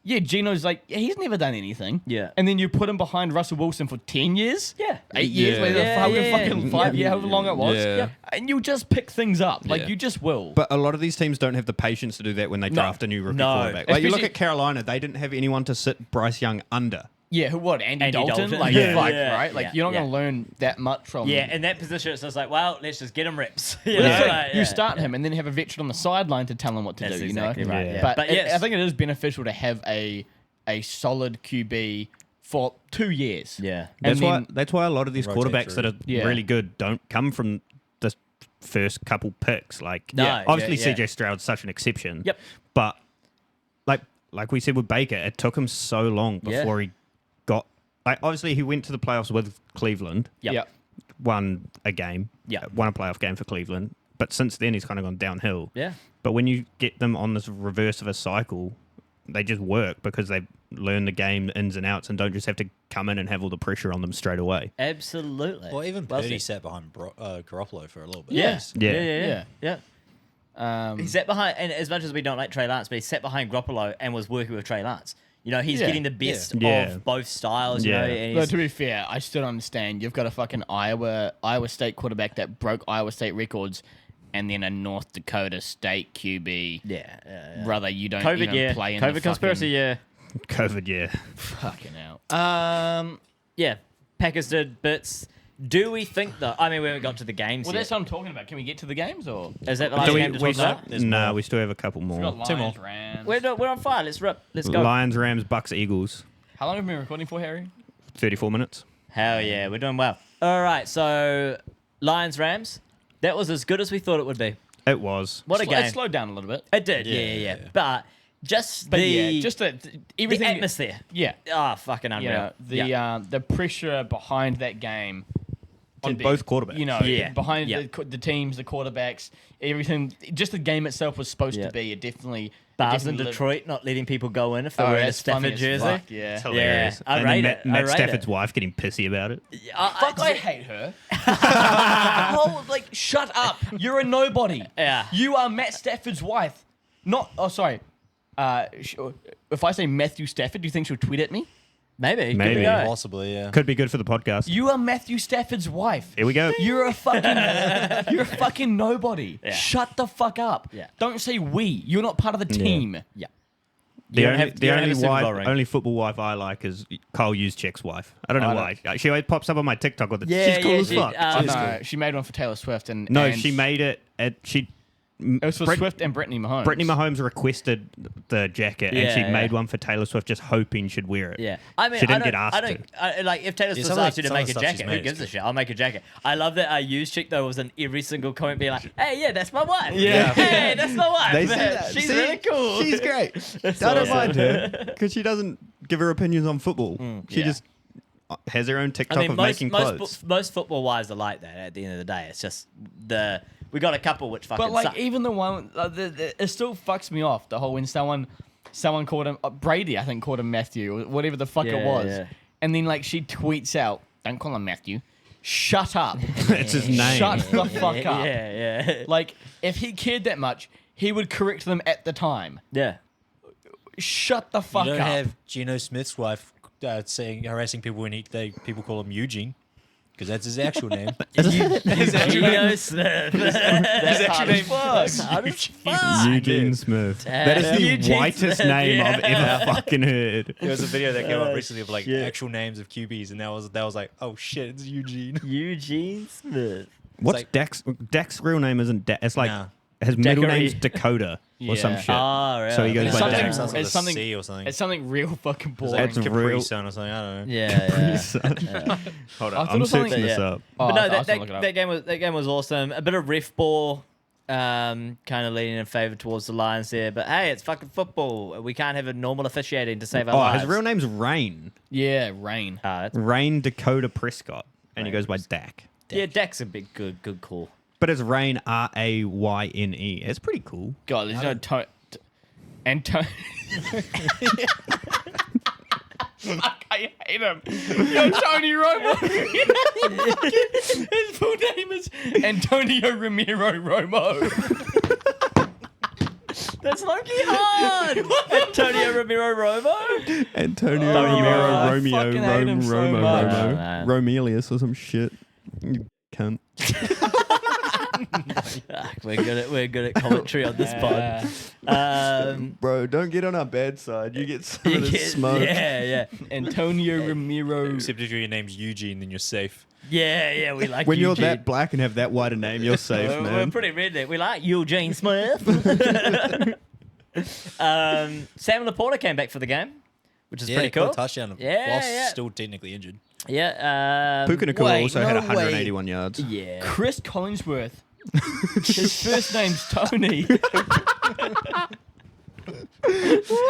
Yeah, Geno's like he's never done anything. Yeah. and then you put him behind Russell Wilson for 10 years. Yeah. 8 years, Yeah. whether Yeah, however yeah, yeah. fucking 5 years, however long it was. Yeah. And you just pick things up. Like Yeah. you just will. But a lot of these teams don't have the patience to do that when they draft a new rookie No. quarterback. Like you look Especially- at Carolina, they didn't have anyone to sit Bryce Young under. yeah, who what? Andy Dalton? Dalton. Like Yeah, fuck, yeah, right? Like yeah, you're not yeah. gonna learn that much from. Yeah, in that position, it's just like, well, let's just get him reps. Well, You that's know, it. like, You yeah, start yeah. him and then have a veteran on the sideline to tell him what to That's do. exactly you know, right, Yeah. yeah. But yes. I think it is beneficial to have a solid QB for 2 years. Yeah. That's And why. then- That's why a lot of these Rotate quarterbacks that through. are Yeah. really good don't come from the first couple picks. Like, No, yeah, obviously yeah, yeah. CJ Stroud's such an exception. Yep. But like we said with Baker, it took him so long Yeah. before he got. Like, obviously, he went to the playoffs with Cleveland, Yep. won a game, Yep. won a playoff game for Cleveland. But since then, he's kind of gone downhill. Yeah. But when you get them on this reverse of a cycle, they just work because they learn the game ins and outs and don't just have to come in and have all the pressure on them straight away. Absolutely. Well, even Well Purdy said. sat behind Garoppolo for a little bit. Yeah. Yeah. Yeah. Yeah. He sat behind, and as much as we don't like Trey Lance, but he sat behind Garoppolo and was working with Trey Lance. You know, he's Yeah. getting the best Yeah. of both styles. You Yeah. know, and But he's, to be fair, I still don't understand. You've got a fucking Iowa State quarterback that broke Iowa State records, and then a North Dakota State QB. yeah. Brother, you don't COVID, even yeah. play in COVID the conspiracy, yeah. COVID, yeah. Fucking out. Yeah. Packers did bits. Do we think though? I mean, we haven't got to the games Well, yet. that's what I'm talking about. Can we get to the games or? Is that the last Do game to talk about? There's Nah, more. we still have a couple We more. got Two more. Lions, Rams. We're on fire. Let's rip. Let's go. Lions, Rams, Bucks, Eagles. How long have we been recording for, Harry? 34 minutes. Hell yeah, we're doing well. All right, so Lions Rams. That was as good as we thought it would be. It was. What a It game! slowed down a little bit. It did, yeah. But just But the yeah, just the everything. atmosphere. Yeah. Ah, fucking You unreal. know, the pressure behind that game On to be- both quarterbacks. You know, Yeah. behind Yeah. the teams, the quarterbacks, everything. Just the game itself was supposed Yeah. to be. It definitely. Bars in lived- Detroit not letting people go in if they're Oh, wearing a that's funny Stafford as jersey. fuck, yeah. It's hilarious. I and rate then it. Matt I rate Stafford's it. wife getting pissy about it. Fuck, I hate her. Oh, like, shut up. You're a nobody. Yeah. You are Matt Stafford's wife. Not, oh, sorry. If I say Matthew Stafford, do you think she'll tweet at me? Maybe. Maybe. Could go. Possibly, yeah. Could be good for the podcast. You are Matthew Stafford's wife. Here we go. You're a fucking nobody. Yeah. Shut the fuck up. Yeah. Don't say we. You're not part of the team. Yeah. The You don't only, have- the you don't only have a Super Bowl wife, ring. only football wife I like is Kyle Juszczyk's wife. I don't know why. She always pops up on my TikTok with it. Yeah, She's cool yeah, as she- fuck. Oh, no, she made one for Taylor Swift and no, and she made it. It was for Swift and Brittany Mahomes. Brittany Mahomes requested the jacket, and she Yeah, made yeah. one for Taylor Swift, just hoping she'd wear it. Yeah, I mean, she didn't I get don't, asked I don't, to. like if Taylor Swift some of asked you to the- some make of a the stuff she's jacket, who made gives is a good. shit? I'll make a jacket. I love that our used chick though was in every single comment being like, "Hey, yeah, that's my wife. Yeah. Hey, that's my wife. They say man. that. She's See? really cool. She's great. I don't awesome. mind her because she doesn't give her opinions on football. She yeah. just has her own TikTok I mean, of making clothes. most football wives are like that. At the end of the day, it's just we got a couple which fucking But like suck. even the one, it still fucks me off. The whole when someone called him Brady, I think called him Matthew or whatever the fuck Yeah, it was, yeah. and then like she tweets out, "Don't call him Matthew. Shut up. It's his name. Shut the fuck up." yeah. Like if he cared that much, he would correct them at the time. Yeah. Shut the fuck You don't up. have Geno Smith's wife harassing people when people call him Eugene, because that's his actual name. Geno Smith. That's hard as fuck. Hard as fuck. Eugene Smith. That is the Eugene whitest Smith, name yeah. I've ever fucking heard. There was a video that came up recently of like shit. actual names of QBs, and that was like, oh shit, it's Eugene. Eugene Smith. What's like- Dak's real name isn't Dak. It's like Nah. his middle Dakari. name's Dakota or some Yeah. shit. Oh, really? So he goes It's by something- Dak. Sounds like it's a something- C or something. It's something real fucking It's boring. like It's Capri real- Sun or something. I don't know. Yeah. Hold I on, thought it I'm was something- searching this Yeah. up. Oh, But no, I was gonna look it up. that game was awesome. A bit of ref ball, kind of leaning in favour towards the Lions there. But hey, it's fucking football. We can't have a normal officiating to save our Oh, lives. his real name's Rain. Yeah, Rain. That's, Rain Dakota Prescott. And he Rain goes by Dak. yeah, Dak's a big good call. But it's Rain Rayne. It's pretty cool. God, there's no Fuck, I hate him. Yo, Tony Romo. His full name is Antonio Ramiro Romo. That's Loki hard. Antonio Ramiro Romo. Antonio Oh, Romero, I Romeo, fucking hate him so Romo, much. Oh, Romo, man. Romelius or some shit. You cunt. We're good at commentary on this pod. Bro, don't get on our bad side. You get some You of this get- smoke. Yeah. Antonio Ramiro. Except if your name's Eugene, then you're safe. Yeah, we like When you're Eugene. that black and have that white a name, you're safe, We're man. pretty redneck. We like Eugene Smith. Sam Laporta came back for the game, which is pretty cool. A touchdown. Yeah, whilst yeah. still technically injured. Yeah. Puka Nakua Wait, also had no 181 yards. Yeah. Chris Collinsworth. His first name's Tony.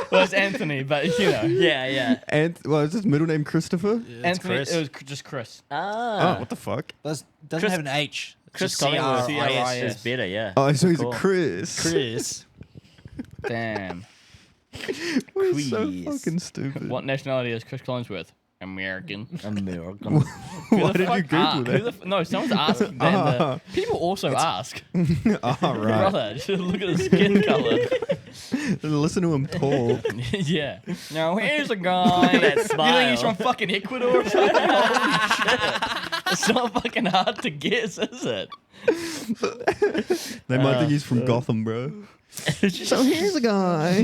Well, it's Anthony, but you know. Yeah. And well, is his middle name Christopher? Anthony, Chris. it was just Chris. Oh, Ah. what the fuck? Doesn't Chris- have an H. It's Chris just Collingwood CRIS. is better, yeah. Oh, so he's Cool. a Chris. Chris. Damn. We're so Chris. fucking stupid. What nationality is Chris Collinsworth? American. American. Why did you Google that? No, someone's asking that. Ah. People also ask. All right. Brother, just look at his skin color. Listen to him talk. Yeah. Now here's a guy. at that You think he's smile. from fucking Ecuador or something? Holy shit. It's not fucking hard to guess, is it? They might think he's from Gotham, bro. So here's a guy.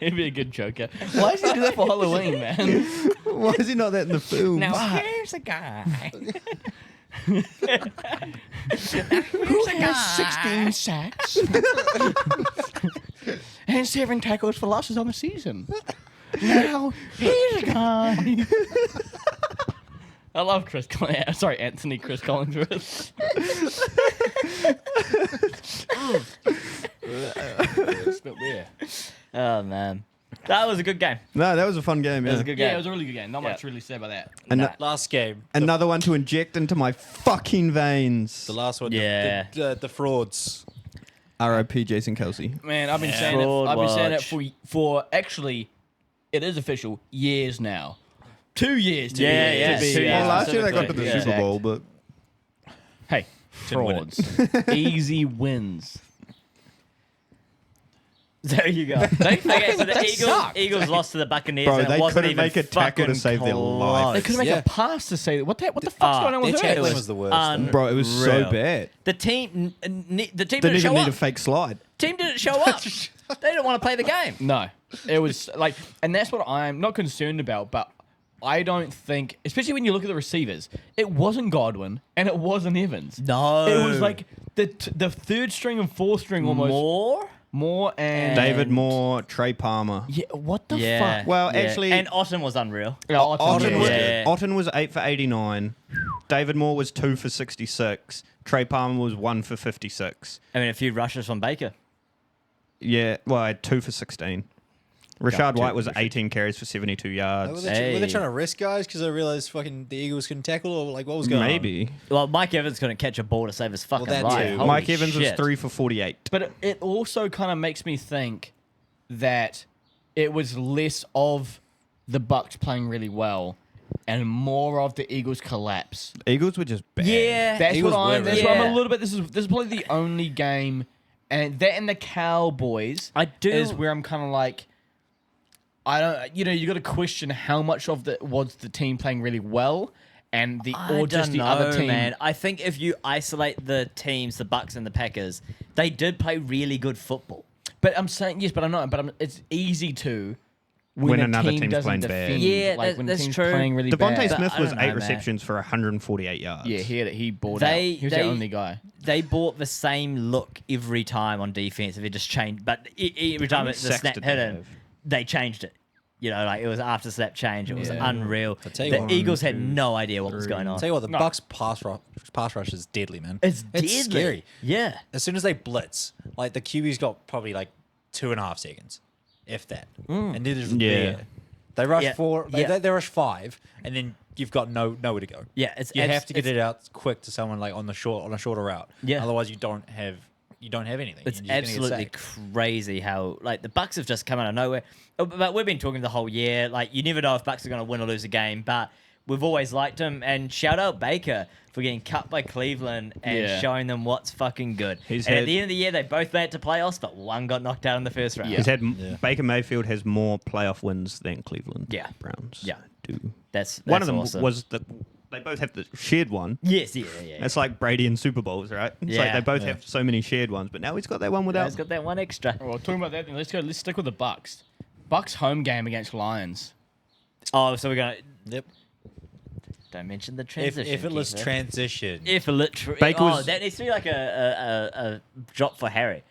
He'd be a good joker. Why does he do that for Halloween, man? Why is he not that in the film? Here's a guy. Who has 16 sacks and 7 tackles for losses on the season? Now, here's a guy. I love Chris Collins. Sorry, Anthony Chris Collinsworth. It's not there. Oh, man. That was a good game. No, that was a fun game. That Yeah. was a good game. Yeah, it was a really good game. Not much Yeah. really said about that. Ano- Last game. Another one to inject into my fucking veins. The last one. Yeah. The frauds. R.I.P. Jason Kelsey. Man, I've been Yeah. saying it. Fraud I've been saying it watch. for actually, it is official. Years now. 2 years. To Yeah, be, yeah, To be, 2 years. Well, last year they got to specifically. the Yeah. Super Bowl, but Hey, Didn't win frauds. Easy wins. There you go. Okay, so the Eagles lost to the Buccaneers. Bro, and it they wasn't couldn't even make a tackle to fucking save their life. close. They couldn't make Yeah. a pass to say what the fuck's going on Their with tackling that? was the worst. Bro, it was so Unreal. bad. The team Didn't didn't show even need up. a fake slide. Team didn't show up. They didn't want to play the game. No, it was like, and that's what I'm not concerned about. But I don't think, especially when you look at the receivers, it wasn't Godwin and it wasn't Evans. No. It was like the third string and fourth string almost. More and David Moore, Trey Palmer. yeah. What the Yeah. fuck? Well, Yeah. actually, and Otten was unreal. Yeah, Otten was, Yeah. Otten was 8 for 89. David Moore was 2 for 66. Trey Palmer was 1 for 56. I mean, a few rushes from Baker. Yeah, well, I had 2 for 16. Rashad White was 18 carries for 72 Were yards. they, were they Hey. trying to risk guys because they realized fucking the Eagles couldn't tackle, or like what was going on? Maybe. Well, Mike Evans couldn't catch a ball to save his fucking that life. too. Holy Mike Evans was shit. 3 for 48. But it also kind of makes me think that it was less of the Bucks playing really well and more of the Eagles' collapse. Eagles were just bad. Yeah. That's Eagles what I'm. were That's why I'm really- a little bit. This is probably the only game, and that and the Cowboys. I do- is where I'm kind of like, I don't. You know, you got to question how much of the was the team playing really well, and the I or just don't the other know, team. man. I think if you isolate the teams, the Bucks and the Packers, they did play really good football. But I'm saying yes, but I'm not. But it's easy to When a another team team's doesn't playing bad. defend. Yeah, like when that's the team's true. playing really Devontae bad. Smith I was don't know, 8 man. receptions for 148 yards. Yeah, he balled They- out. He was they- the only guy. They bought the same look every time on defense. If it just changed, but every time many the sacks snap did hit they in, have? they changed it. You know, like it was after snap change. It was Yeah. unreal. I'll tell you The what. Eagles had no idea what was going on. Tell you what, the No. Bucks pass rush is deadly, man. It's deadly. scary. Yeah. As soon as they blitz, like the QB's got probably like 2.5 seconds, if that, and they're just Yeah. there. They rush Yeah. 4. Yeah. They rush 5, and then you've got nowhere to go. Yeah, it's You abs- have to get it's- it out quick to someone like on a shorter route. Yeah. Otherwise, you don't have anything. It's You're just gonna get absolutely sacked. crazy how like the Bucks have just come out of nowhere. But we've been talking the whole year. Like you never know if Bucks are going to win or lose a game, but we've always liked them. And shout out Baker for getting cut by Cleveland and Yeah. showing them what's fucking good. He's and at had- the end of the year, they both made it to playoffs, but one got knocked out in the first round. Yeah. He's had Yeah. Baker Mayfield has more playoff wins than Cleveland Yeah. Browns. Yeah. do. That's One of them awesome. was they both have the shared one. yes, yeah. It's like Brady and Super Bowls, right? It's like Yeah. they both Yeah. have so many shared ones, but now he's got that one Yeah, without. it's got that one extra. Well, talking about that, then let's stick with the Bucks. Bucks home game against Lions. Oh, so we're gonna Yep. don't mention the transition. Effortless Keith. transition. Baker was- that needs to be like a drop for Harry.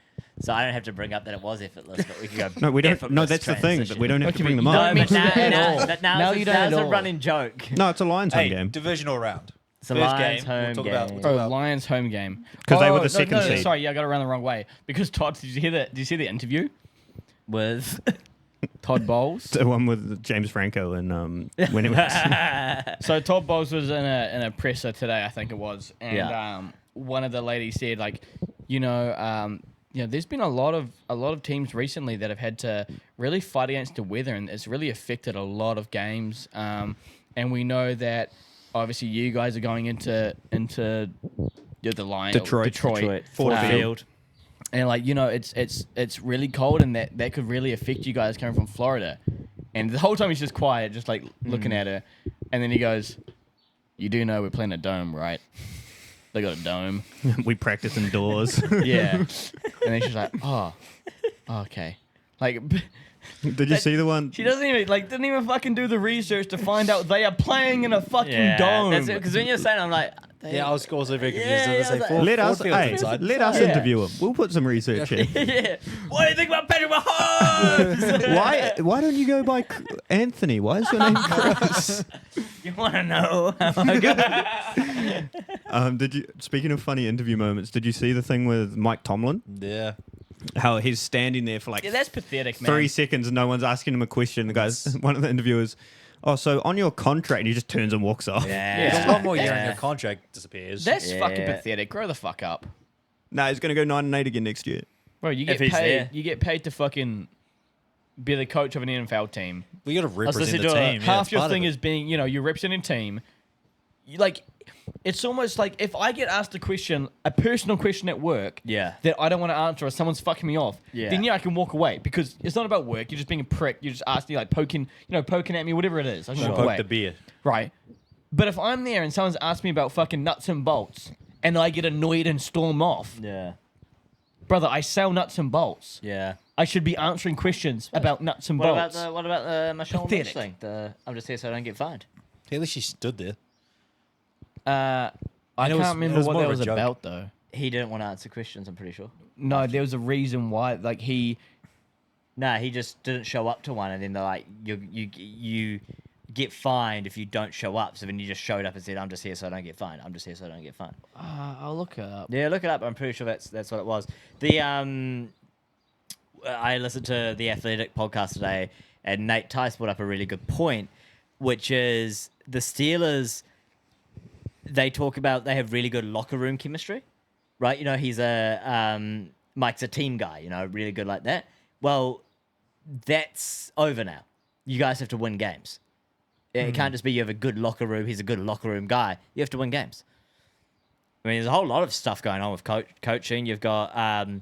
So I don't have to bring up that it was effortless, but we can go. No, we don't. No, effortless that's the thing. transition. That we don't have to Okay, bring them you No, up. don't but mention it at all. now You don't at it's a all. running joke. No, it's a Lions home Hey, game divisional round. It's a First Lions game. We'll home talk game. about. We'll Oh, talk about Lions home game. 'Cause they were Oh, the second seed. Sorry, yeah, I got it around the wrong way. Because Todd, did you hear that? Did you see the interview? With Todd Bowles. the one with James Franco and when it was. So Todd Bowles was in a presser today, I think it was, and Yeah. one of the ladies said, like, you know, there's been a lot of teams recently that have had to really fight against the weather, and it's really affected a lot of games. And we know that obviously you guys are going into the Lions, Detroit. Ford um, Field. and like, you know, it's really cold, and that could really affect you guys coming from Florida. And the whole time he's just quiet, just like looking at her, and then he goes, "You do know we're playing a dome, right? They got a dome." We practice indoors. Yeah. And then she's like, "Oh, okay." Like, Did you see the one? she didn't even fucking do the research to find out they are playing in a fucking dome. That's because when you're saying, I'm like, Yeah, I was also very confused. Yeah, Did they I say was like- Ford- Let us, Ford Field's hey, inside? let us Yeah. interview him. We'll put some research in. yeah. What do you think about Patrick Mahomes? Why don't you go by Anthony? Why is your name Chris? You want to know how I got? Did you? Speaking of funny interview moments, did you see the thing with Mike Tomlin? Yeah. How he's standing there for like Yeah, that's pathetic, man. 3 seconds and no one's asking him a question. The guys, one of the interviewers, oh, so on your contract, and he just turns and walks off. There's Yeah. a lot more year Yeah. and your contract disappears. That's Yeah. fucking pathetic. Grow the fuck up. No, he's gonna go 9-8 again next year. Bro, you If get he's paid. there. You get paid to fucking be the coach of an NFL team. we got to I was represent listening the to team. half it's your part of thing it. is being, you're representing a team. You, like, it's almost like if I get asked a personal question at work, Yeah. that I don't want to answer, or someone's fucking me off, Yeah. then I can walk away because it's not about work. You're just being a prick. You're just asking, like poking at me, whatever it is. I can walk Poke away. the beer. Right. But if I'm there and someone's asked me about fucking nuts and bolts, and I get annoyed and storm off, Yeah. brother, I sell nuts and bolts. Yeah. I should be answering questions about nuts and What bolts. about the Michelle Lynch Pathetic. thing? I'm just here so I don't get fined. At least she stood there. I And it can't was- remember it was what more that of a was joke. about though. He didn't want to answer questions, I'm pretty sure. No, there was a reason why. Like he, Nah, he just didn't show up to one, and then they're like, you get fined if you don't show up. So then you just showed up and said, I'm just here so I don't get fined. I'm just here so I don't get fined. I'll look it up. Yeah, look it up. I'm pretty sure that's what it was. The I listened to the Athletic podcast today, and Nate Tice brought up a really good point, which is the Steelers. They talk about they have really good locker room chemistry, right? You know, Mike's a team guy. You know, really good like that. Well, that's over now. You guys have to win games. It can't just be you have a good locker room. He's a good locker room guy. You have to win games. I mean, there's a whole lot of stuff going on with coaching. You've got a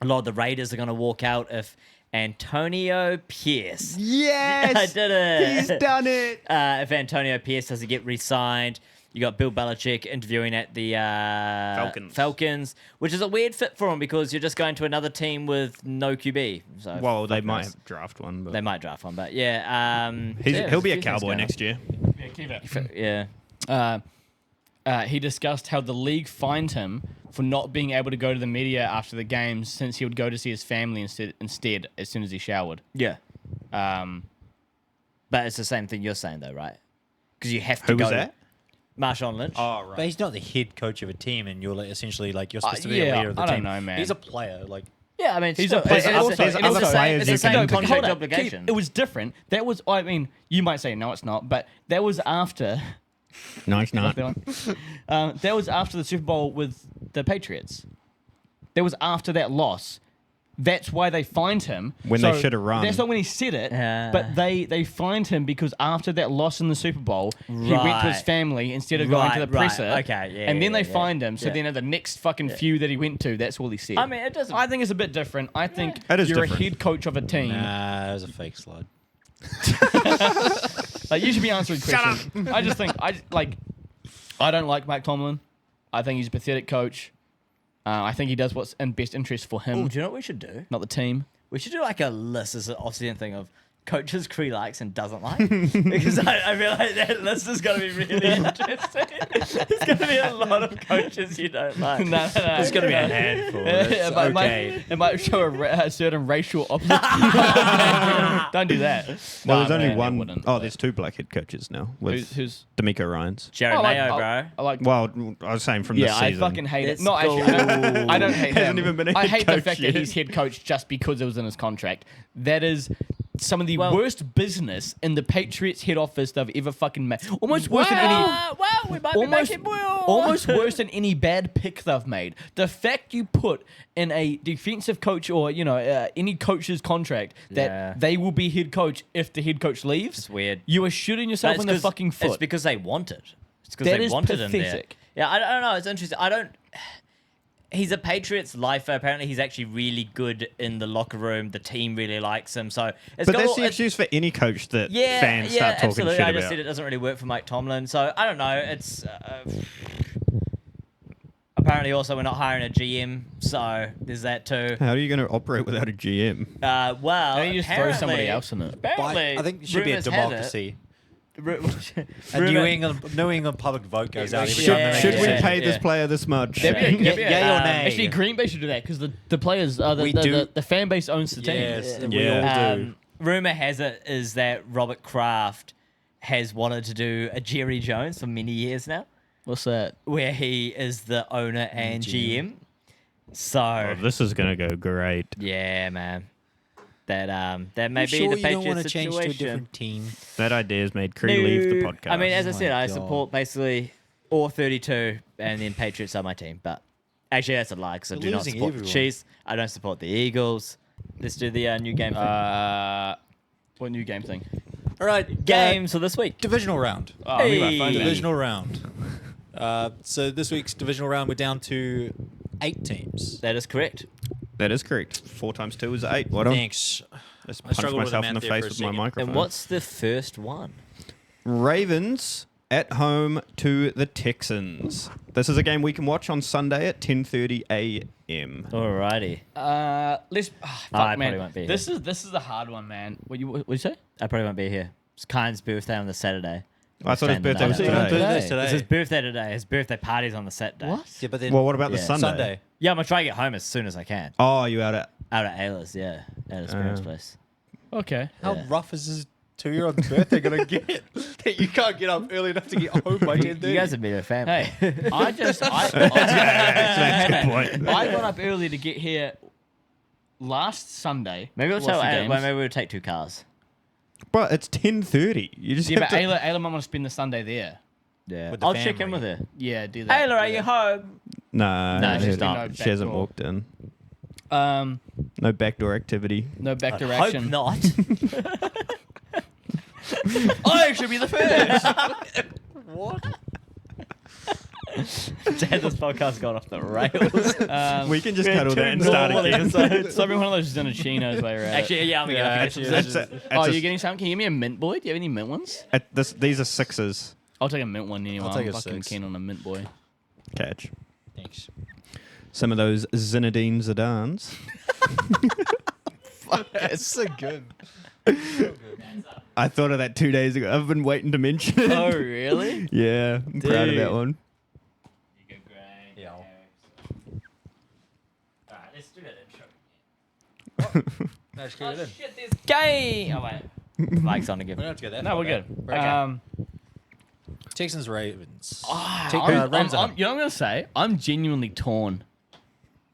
lot of the Raiders are going to walk out if Antonio Pierce. Yes, I did it. He's done it. If Antonio Pierce doesn't get re-signed, you got Bill Belichick interviewing at the Falcons, which is a weird fit for him because you're just going to another team with no QB. So Well, they fuck might knows. have draft one, but They might draft one, but yeah. he'll be a Cowboy next year. Yeah, keep it. Yeah. He discussed how the league fined him for not being able to go to the media after the games since he would go to see his family instead as soon as he showered. Yeah. Um, But it's the same thing you're saying, though, right? Because you have to Who go. was that? Marshawn Lynch. Oh, But he's not the head coach of a team, and you're like, essentially like you're supposed to be a yeah, leader of the I team. don't know, man. He's a player. Like Yeah, I mean, He's still, a player. it's- Also- it's there's the other same- players it's the you same can- but contract hold on, obligation. Keith, it was different. That was, I mean, you might say, no, it's not, but that was after. No, it's not. That was after the Super Bowl with the Patriots. That was after that loss. That's why they fined him. When they should have run. That's not when he said it, but they fined him because after that loss in the Super Bowl, he went to his Right. family instead of going to the Right, presser. okay, yeah, and then yeah, they yeah, fined him. So yeah. then at the next fucking few that he went to, that's all he said. I mean, it doesn't. I think it's a bit different. I think It is you're different. a head coach of a team. nah, it was a fake slide. Like, you should be answering questions. I just think I don't like Mike Tomlin. I think he's a pathetic coach. I think he does what's in best interest for him, Oh, do you know what we should do? not the team. We should do like a list as an off-season thing of coaches Cree likes and doesn't like. Because I feel like that list is going to be really interesting. There's going to be a lot of coaches you don't like. No. It's gonna be a handful. it, It's okay. might show a certain racial opposite. Don't do that. Well, No, there's only man, it one wouldn't, oh but- there's two black head coaches now with Who's? D'Amico Ryans. Jared I like- Mayo, I- bro. I like. Well, I was saying from Yeah, this I season. fucking hate Let's it. No, actually, I don't hate Hasn't him. even been a I head hate the coach fact yet. that he's head coach just because it was in his contract. That is some of the Well- worst business in the Patriots head office they've ever fucking made. Almost worse than any. Well, we might be making Almost worse than any bad pick they've made. The fact you put in a defensive coach or any coach's contract that Yeah. they will be head coach if the head coach leaves. It's weird. You are shooting yourself in the fucking foot. It's because they want it. It's because That they is wanted him there. pathetic. Yeah, I don't know. It's interesting. He's a Patriots lifer. Apparently, he's actually really good in the locker room. The team really likes him. So, it's But got that's all- the it's- excuse for any coach that yeah, fans yeah, start talking absolutely. shit I just about. said it doesn't really work for Mike Tomlin. So I don't know. It's apparently also we're not hiring a GM. So there's that too. How are you going to operate without a GM? Well, Why don't you just throw somebody apparently- else in it? Apparently, I think it should be a rumors has it- democracy. Ru- A rumor- New England public vote goes out every Should, time Yeah, they should make we a pay decision. this player this much? That'd be a- Yay or nay? Actually, Green Bay should do that because the players, We do. the fan base owns the team. Yes, we Yeah. all do. Rumor has it is that Robert Kraft has wanted to do a Jerry Jones for many years now, What's that? where he is the owner and GM. So Oh, this is going to go great. yeah, man, that may You be sure the you don't want Patriots to change situation. to a different team? That idea has made Cree leave the No. podcast. I mean, as I Oh said, my I God. support basically all 32, and then Patriots are my team. But actually, that's a lie because I You're do not losing support the everyone. Chiefs. I don't support the Eagles. Let's do the new game thing. What new game thing? All right, Games for this week. divisional round. Oh, I need my Hey. phone back. Divisional round. So this week's divisional round, we're down to 8 teams. That is correct. That is correct. 4 times 2 is 8. What on? Thanks. Just I punched struggled with myself the in the math there face for a with my second. microphone. And what's the first one? Ravens at home to the Texans. This is a game we can watch on Sunday at 10:30 a.m. Alrighty. Let's. I Fuck, probably man. won't be This is a hard one, man. What you say? I probably won't be here. It's Kyne's birthday on the Saturday. I thought his Staying the birthday night was out. today. Today. It's his birthday today. His birthday party's on the Saturday. Yeah, but then Well, what about the Yeah. Sunday? Yeah, I'm gonna try to get home as soon as I can. Oh, you out at? Out at Ayla's, yeah. At his parents' place. Okay. how Yeah. rough is his 2-year-old's birthday gonna get? That you can't get up early enough to get home by 10:30. You guys have been a family. Hey, I That's a good point. I got up early to get here last Sunday. Maybe we'll to watch tell the Ayla, games. well, maybe we'll take 2 cars. But it's 10:30. You just Yeah, have but to. Ayla might want to spend the Sunday there. Yeah. With the I'll check in family. with her. Yeah, do that. Ayla, do are you that. home? Nah, No, she's she- not. She hasn't Backdoor. walked in. Um, No backdoor activity. no back Hope direction. not. I should be the first. Dad, this podcast's gone off the rails. We can just cut that and start again. It's like one of those dinner chinos while you're at it. Actually, yeah, I'm gonna get some That's scissors. Oh, you're getting some? Can you give me a mint boy? Do you have any mint ones? These are 6s. I'll take a mint one anyway. I'll take I'm a fucking 6. keen on a mint boy. Catch. Thanks. Some of those Zinedine Zidanes. It's so good. I thought of that 2 days ago. I've been waiting to mention it. Oh, really? Yeah, I'm proud of that Dude. one. Yeah. Alright, let's do that intro. No, just keep it in. Shit, there's gay. Oh wait, Mike's on again. We don't have to go that No, far we're back. good. Okay. Texans Ravens. Ravens at home. You know what I'm going to say? I'm genuinely torn.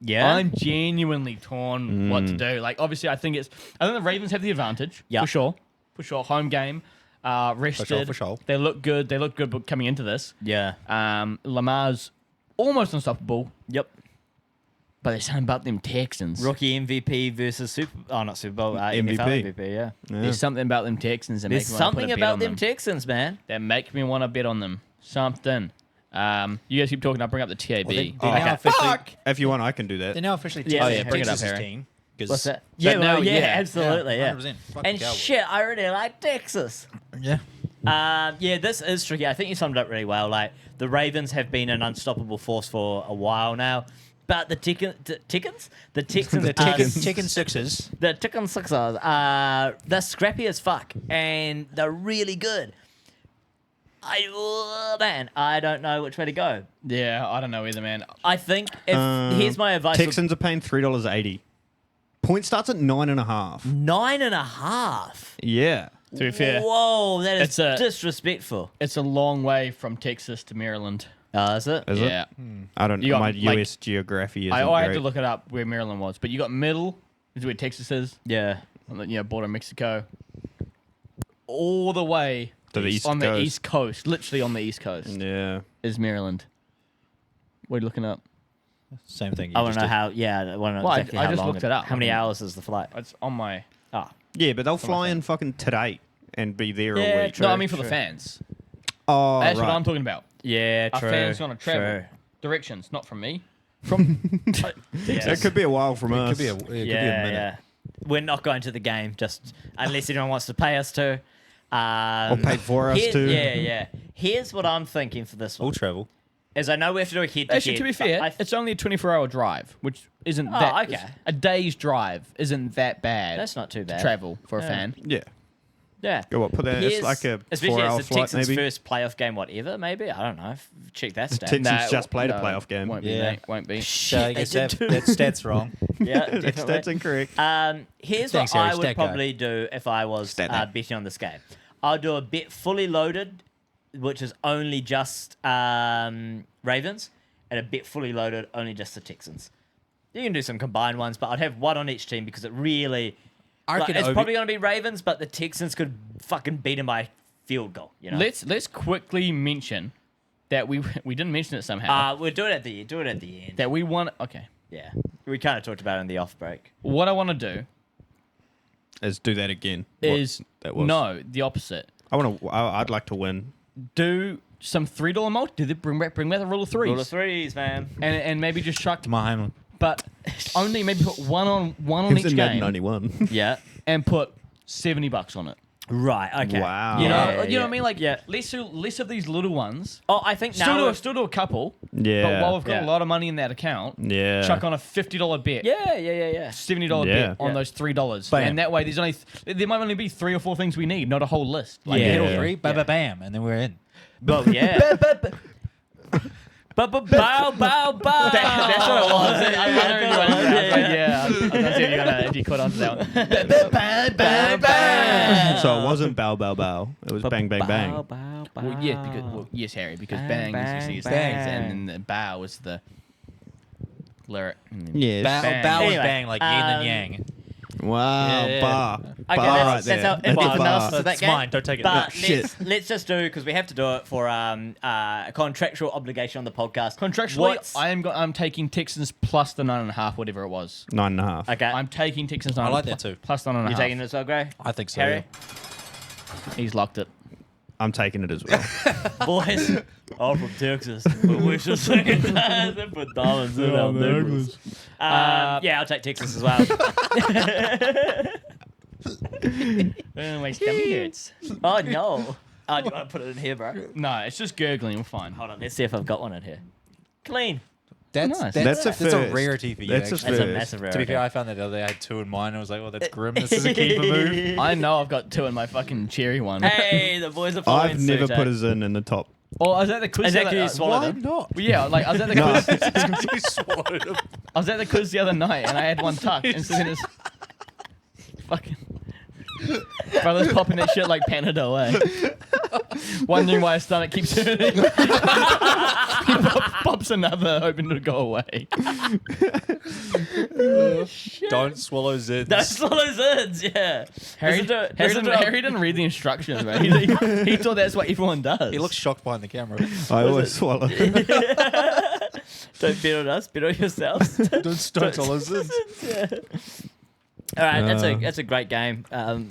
Yeah. I'm genuinely torn what to do. Like, obviously, I think the Ravens have the advantage. Yeah. For sure. For sure. Home game. Rested. For sure. They look good. They look good coming into this. Yeah. Lamar's almost unstoppable. Yep. But there's something about them Texans. Rookie MVP versus not Super Bowl, MVP. NFL MVP, yeah. There's something about them Texans that There's make me wanna put a something bet about on them Texans, man. that make me want to bet on them. Something. You guys keep talking. I'll bring up the TAB. Well, they're Oh, now officially, If you want, I can do that. they're now officially Yeah, Texas, yeah, bring it up, Texas' Harry. team. 'cause- What's that? So Yeah, now, well, yeah, yeah. absolutely, yeah. 100%. Fuck And the Cowboys. shit, I really like Texas. Yeah. Yeah, this is tricky. I think you summed it up really well. Like, the Ravens have been an unstoppable force for a while now. But the Texans? The Texans The are chicken sixes. The Chicken Sixers they're scrappy as fuck, and they're really good. I don't know which way to go. Yeah, I don't know either, man. I think here's my advice. Texans are paying $3.80. Point starts at 9.5. 9.5. Yeah. To be fair, Whoa, that is It's a- disrespectful. it's a long way from Texas to Maryland. Oh, is it? Is Yeah. it? I don't You know. got, My like- US geography isn't I had great. to look it up where Maryland was, but you got middle, is where Texas is, Yeah. on the border of Mexico, all the way To the East on the Coast. East Coast, literally on the East Coast, Yeah. is Maryland. What are you looking up? Same thing. I want to know how. Yeah, I want to know Well, exactly I how just long. looked it up. How many hours is the flight? It's on my. Oh, Yeah, but they'll fly in fucking today and be there Yeah, a week. No, I mean for the fans. Oh, That's right. what I'm talking about. yeah, Our true. fans want to travel. True. Directions, not from me. It could be a while from It us. could be a minute. Yeah. We're not going to the game, just unless anyone wants to pay us to. Or pay for us here- to. Yeah. Here's what I'm thinking for this All one. travel. Is I know we have to do a head-to-head. Actually, to be but fair, it's only a 24-hour drive, which isn't Oh, that. okay. A day's drive isn't that bad. That's not too to bad. travel for a Yeah. fan. Yeah. Yeah. Go what? Put that. It's Here's- like a especially 4-hour as the flight, Texans' maybe. first playoff game, whatever. Maybe I don't know. Check that stat. Texans Nah, just played a no, playoff game. Won't be. Yeah. Mate, won't be. So I they guess did that too. stats wrong. Yeah, That's definitely. incorrect. Here's Thanks, what Harry, I would stat guy. probably do if I was Stat man. betting on this game. I'll do a bet fully loaded, which is only just Ravens, and a bet fully loaded only just the Texans. You can do some combined ones, but I'd have one on each team because it really. I reckon it's Obi- probably going to be Ravens, but the Texans could fucking beat them by field goal. You know. Let's quickly mention that we didn't mention it somehow. We'll do it at the end. that we want. Okay. Yeah, we kind of talked about it in the off break. What I want to do Is do that again. What is that was. no the opposite. I'd like to win. do some $3 multi. Bring back the rule of threes. Rule of threes, man. And maybe just chuck, My home. but only maybe put one on It was each in game 91. Yeah. and put $70 on it. Right. Okay. Wow. You know, Yeah, you know what I mean? Like, yeah. less of these little ones. Oh, I think now. Still do a couple. Yeah. But while we've got Yeah. a lot of money in that account, Yeah. chuck on a $50 bet. Yeah. $70 Yeah. bet on Yeah. those $3, Bam. and that way there might only be 3 or 4 things we need, not a whole list. Like, Yeah. hit all Hit all three. three, bam, and then we're in. Well, yeah. Bow, bow, bow. That's what it was. I don't know I was gonna see if you caught on to that one. So it wasn't bow, bow, bow. It was bang, bang, bang. Bow, bow, bow. Well, yeah, yes, Harry, because Bang, bang is usually bang, things, bang. and then the bow is the lyric. Yes. Bow, Bang. bow Anyway, and bang like yin and yang. Wow. Yeah. Bar. Okay, Bar that's right there. how That's everyone a else bar. for that It's game. mine, don't take it. But Shit. let's just do, because we have to do it for a contractual obligation on the podcast. Contractually, I'm taking Texans plus the 9.5, whatever it was. 9.5. Okay. I'm taking Texans 9. I like that too. Plus 9.5. You're taking it as well, Gray? I think so. Harry? He's locked it. I'm taking it as well. Boys, I'm from Texas, but we should sing it and put diamonds in our necklace. Yeah, I'll take Texas as well. My stomach hurts. Oh, no. Oh, do you want to put it in here, bro? No, it's just gurgling. We're fine. Hold on, let's see if I've got one in here. Clean. That's Nice. That's a that's a first. rarity for you. That's a actually. That's a first. massive To be rarity. fair, I found that the other day I had 2 in mine. I was like, "Oh, that's grim. This is a keeper move." I know I've got 2 in my fucking cherry one. Hey, the boys are following I've never suit, put eh? a Zin in the top. Oh, I was at the quiz. Is that the 'cause you other- swallowed Why them? not? Well, yeah, like I was at the No. quiz. You swallowed him. I was at the quiz the other night, and I had one tucked, and so then it's fucking brother's popping that shit like Panadol, eh? Wondering why his stomach keeps hurting. He pops another, hoping it'll go away. Don't swallow Zids. That's swallow Zids, yeah. Harry, Listen to it. Harry, Listen didn't, to it. Harry didn't read the instructions, man. He thought that's what everyone does. He looks shocked behind the camera. I always swallow. Don't bet on us, bet on yourselves. Don't swallow Zids. All right, that's a great game.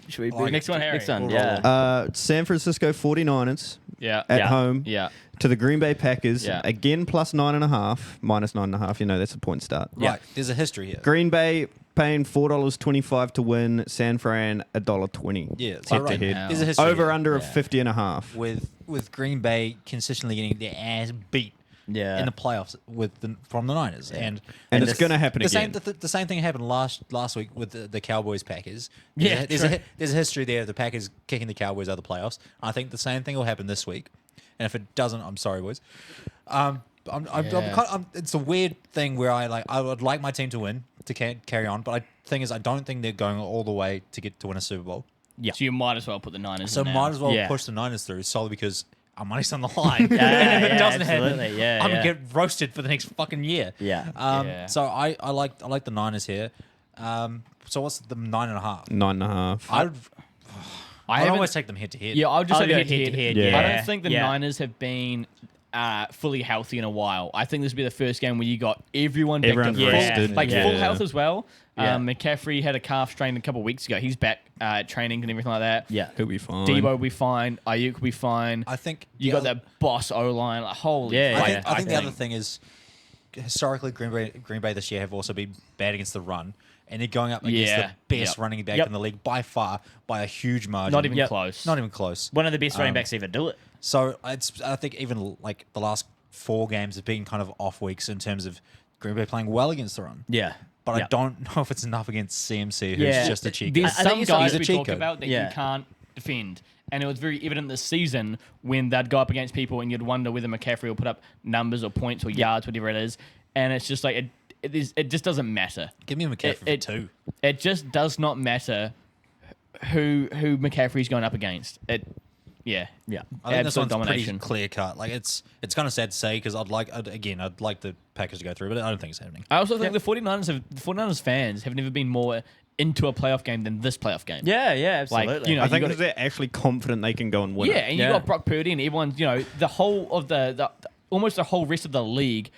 Should we Like, next one, Harry. Next one, We'll yeah. San Francisco 49ers Yeah. at Yeah. home Yeah. to the Green Bay Packers. Yeah. Again, plus 9.5, minus 9.5. You know, that's a point start. Yeah. Right, there's a history here. Green Bay paying $4.25 to win. San Fran $1.20. Yeah, so head to right, head. now. there's a history Over here. under of Yeah. 50.5. with Green Bay consistently getting their ass beat Yeah. in the playoffs from the Niners, and And this- it's going to happen the again. same the same thing happened last week with the Cowboys Packers. Yeah, there's a history there of the Packers kicking the Cowboys out of the playoffs. I think the same thing will happen this week, and if it doesn't, I'm sorry, boys. It's a weird thing where I would like my team to win to carry on, but thing is I don't think they're going all the way to win a Super Bowl. Yeah. So you might as well put the Niners So in now. might as well Yeah. push the Niners through solely because our money's on the line. Yeah, and if it yeah, doesn't happen, absolutely. Yeah, I'm yeah. gonna get roasted for the next fucking year. Yeah. Yeah. So I like the Niners here. So what's the 9.5? 9.5. I'd haven't- always take them head to head. Yeah, I'll just I'll say go head to head. head-to-head, Yeah. I yeah. don't think the Yeah. Niners have been fully healthy in a while. I think this will be the first game where you got everyone back Everyone's to full, rested. like Yeah. full health as well. Yeah. McCaffrey had a calf strain a couple of weeks ago. He's back training and everything like that. Yeah. He'll be fine. Debo will be fine. Ayuk will be fine. I think You got that boss O line. Like, holy Yeah, fuck. yeah. I think the other thing is historically Green Bay this year have also been bad against the run, and they're going up against Yeah. the best Yep. running back Yep. in the league by far, by a huge margin. Not even Yep. close. Not even close. One of the best running backs to ever do it. So I think even like the last 4 games have been kind of off weeks in terms of Green Bay playing well against the run. Yeah. But Yeah. I don't know if it's enough against CMC, who's Yeah. just a cheat There's code. I think some it's guys he's a we cheat talk code. about that Yeah. you can't defend. And it was very evident this season when they'd go up against people and you'd wonder whether McCaffrey will put up numbers or points or yards, whatever it is. And it's just like, it just doesn't matter. Give me a McCaffrey It- for 2. It just does not matter who McCaffrey's going up against. Yeah. Yeah. I think this Absolute one's domination. pretty clear cut. Like it's kind of sad to say because I'd like the Packers to go through, but I don't think it's happening. I also think the 49ers fans have never been more into a playoff game than this playoff game. Yeah, yeah, Like, absolutely. you know, I think gotta- because they're actually confident they can go and win Yeah, it. and you Yeah. got Brock Purdy and everyone's, the whole of the almost the whole rest of the league.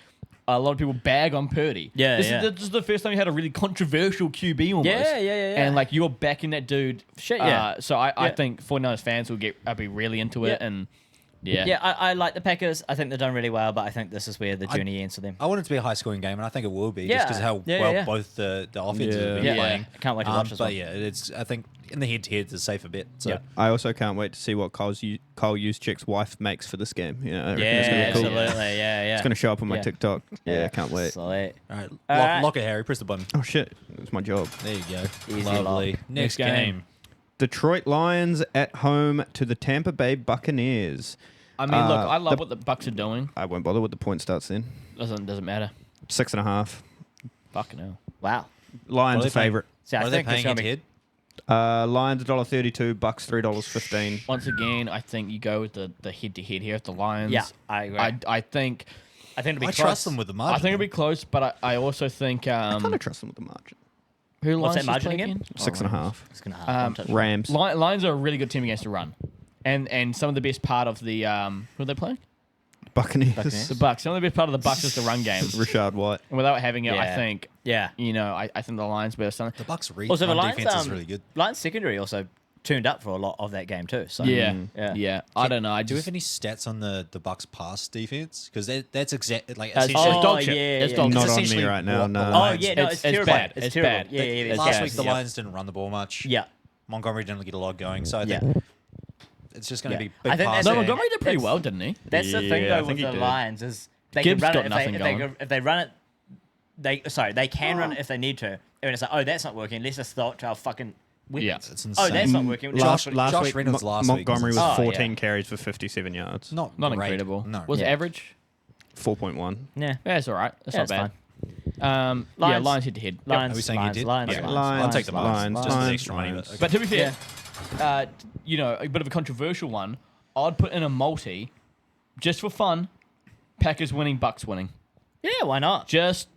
A lot of people bag on Purdy. Yeah, this yeah. Is this is the first time you had a really controversial QB almost. Yeah. And like you're backing that dude. Shit, yeah. So I Yeah. think 49ers fans will be really into it, Yeah. and Yeah. Yeah, I like the Packers. I think they're done really well, but I think this is where the journey ends for them. I want it to be a high scoring game, and I think it will be, just Yeah. because how Yeah, well yeah. both the offenses have been Yeah. playing. I can't wait to watch this But one. yeah, it's I think in the head to head, it's a safer bet. So Yeah. I also can't wait to see what Cole Juszczyk's wife makes for this game. You know, I reckon Yeah, it's gonna be cool. absolutely. Yeah. It's going to show up on my Yeah. TikTok. Yeah, can't wait. Sweet. all right, Alright. lock it, Harry. Press the button. Oh shit, it's my job. There you go. Easy Lovely. lock. Next game. game. Detroit Lions at home to the Tampa Bay Buccaneers. I mean, look, Uh, I love the- what the Bucks are doing. I won't bother with the point starts then. Doesn't matter. 6.5. Fucking hell. Wow. Lions What are a they paying? favourite. See, What I are they think it's paying gonna head to be head? Lions $1.32, Bucks $3.15. Once again, I think you go with the head-to-head here at the Lions. Yeah, I agree. I think I think it'll be I close. trust them with the margin. I think it'll be close, but I also think I kind of trust them with the margin. who What's Lions that just margin play again? 6.5. It's gonna Rams. Lions are a really good team against the run, and some of the best part of the who are they playing? Buccaneers. The Bucks. Some of the best part of the Bucks is the run game. Rashad White. And without having it, I Yeah. think Yeah. I think the Lions better something. The Bucks' Also, the run Lions defense is really good. Lions secondary also tuned up for a lot of that game too. So Yeah, yeah. yeah. I don't know. I Do we just have any stats on the Bucks' pass defense? Because that's exactly like It's essentially. dog shit. yeah, It's yeah. dog it's Not shit. on me essentially right now, what no. the Oh Lions- yeah, no, It's- it's, it's terrible. bad. It's It's terrible. bad. Yeah, yeah, yeah. It's Last bad. week the Yeah. Lions didn't run the ball much. Yeah. Montgomery didn't get a lot going, so I Yeah. think it's just going to Yeah. be big I think pass. that's No, it. Montgomery did pretty That's- well, didn't he? That's the thing Yeah, I though think with he the did. Lions is they Gibbs can run got it nothing if going. they run it. They can run it if they need to. And it's like, oh, that's not working. Let's just throw it to our fucking weapons. Yeah. It's insane. Oh, that's not working. Last Josh week, Reynolds last week was Montgomery was insane. Oh, 14 yeah. carries for 57 yards. not Not great. incredible. No. Was it Yeah. average? 4.1. Yeah. Yeah, it's all right. That's Yeah, not it's bad. fine. Yeah, Lions head to head. Lions, Are we saying Lions, you did? Lions, Yeah. Lions, Lions, I'll take the Lions. Lions, Just for the Lions, extra money. Lions. But, But to be fair, Yeah. a bit of a controversial one. I'd put in a multi, just for fun. Packers winning, Bucks winning, Yeah, why not? just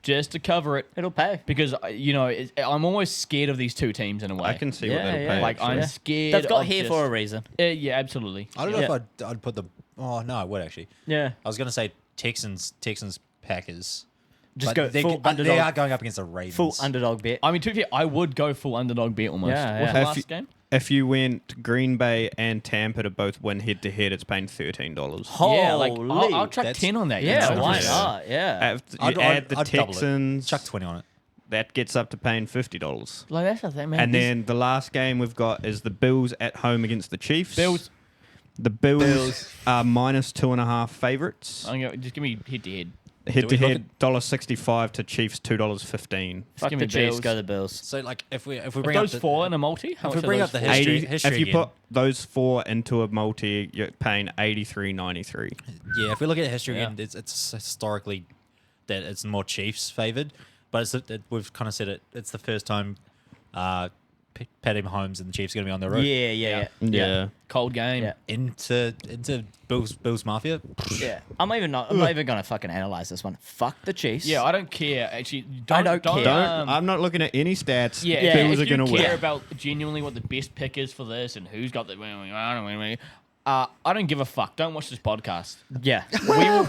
to cover it, It'll pay. because I'm almost scared of these two teams in a way. I can see Yeah, what they'll yeah. pay. like I'm actually. scared. They've got of here just- for a reason. Yeah, absolutely. I don't know Yeah. if I'd put the. Oh no, I would actually. Yeah. I was going to say Texans, Packers. Just But go they, full they underdog. are going up against the Ravens. Full underdog bet. I mean, to be fair, I would go full underdog bet almost. Yeah, What's yeah. the last game? If you went Green Bay and Tampa to both win head to head, it's paying $13. Yeah, like Holy. I'll chuck That's- 10 on that. Yeah, you know? why Yeah. not? Yeah. You I'd add the double it. Texans, Chuck 20 on it. that gets up to paying $50. Like that's the thing, man. And These then the last game we've got is the Bills at home against the Chiefs. Bills. The Bills are minus 2.5 favorites. I'm gonna, just give me head to head. Head Do to we head, $1.65 to Chiefs, $2.15. Fuck give the me Chiefs, Bills. go the Bills. So like if we If bring up those the, four in a multi, how if much we are bring those up the four? history, 80, history if you again. put those four into a multi, you're paying 83.93. Yeah, if we look at history Yeah. again, it's historically that it's more Chiefs favored, but we've kind of said it's the first time Patty Mahomes and the Chiefs are going to be on the road. Yeah, yeah, yeah. Yeah. Cold game. Yeah. Into Bills Mafia. Yeah. I'm not even gonna fucking analyze this one. Fuck the Chiefs. Yeah, I don't care. Actually, I don't care. I'm not looking at any stats. Yeah, Yeah, Bills if are going to you care win. about genuinely what the best pick is for this and who's got the I don't give a fuck. Don't watch this podcast. Yeah.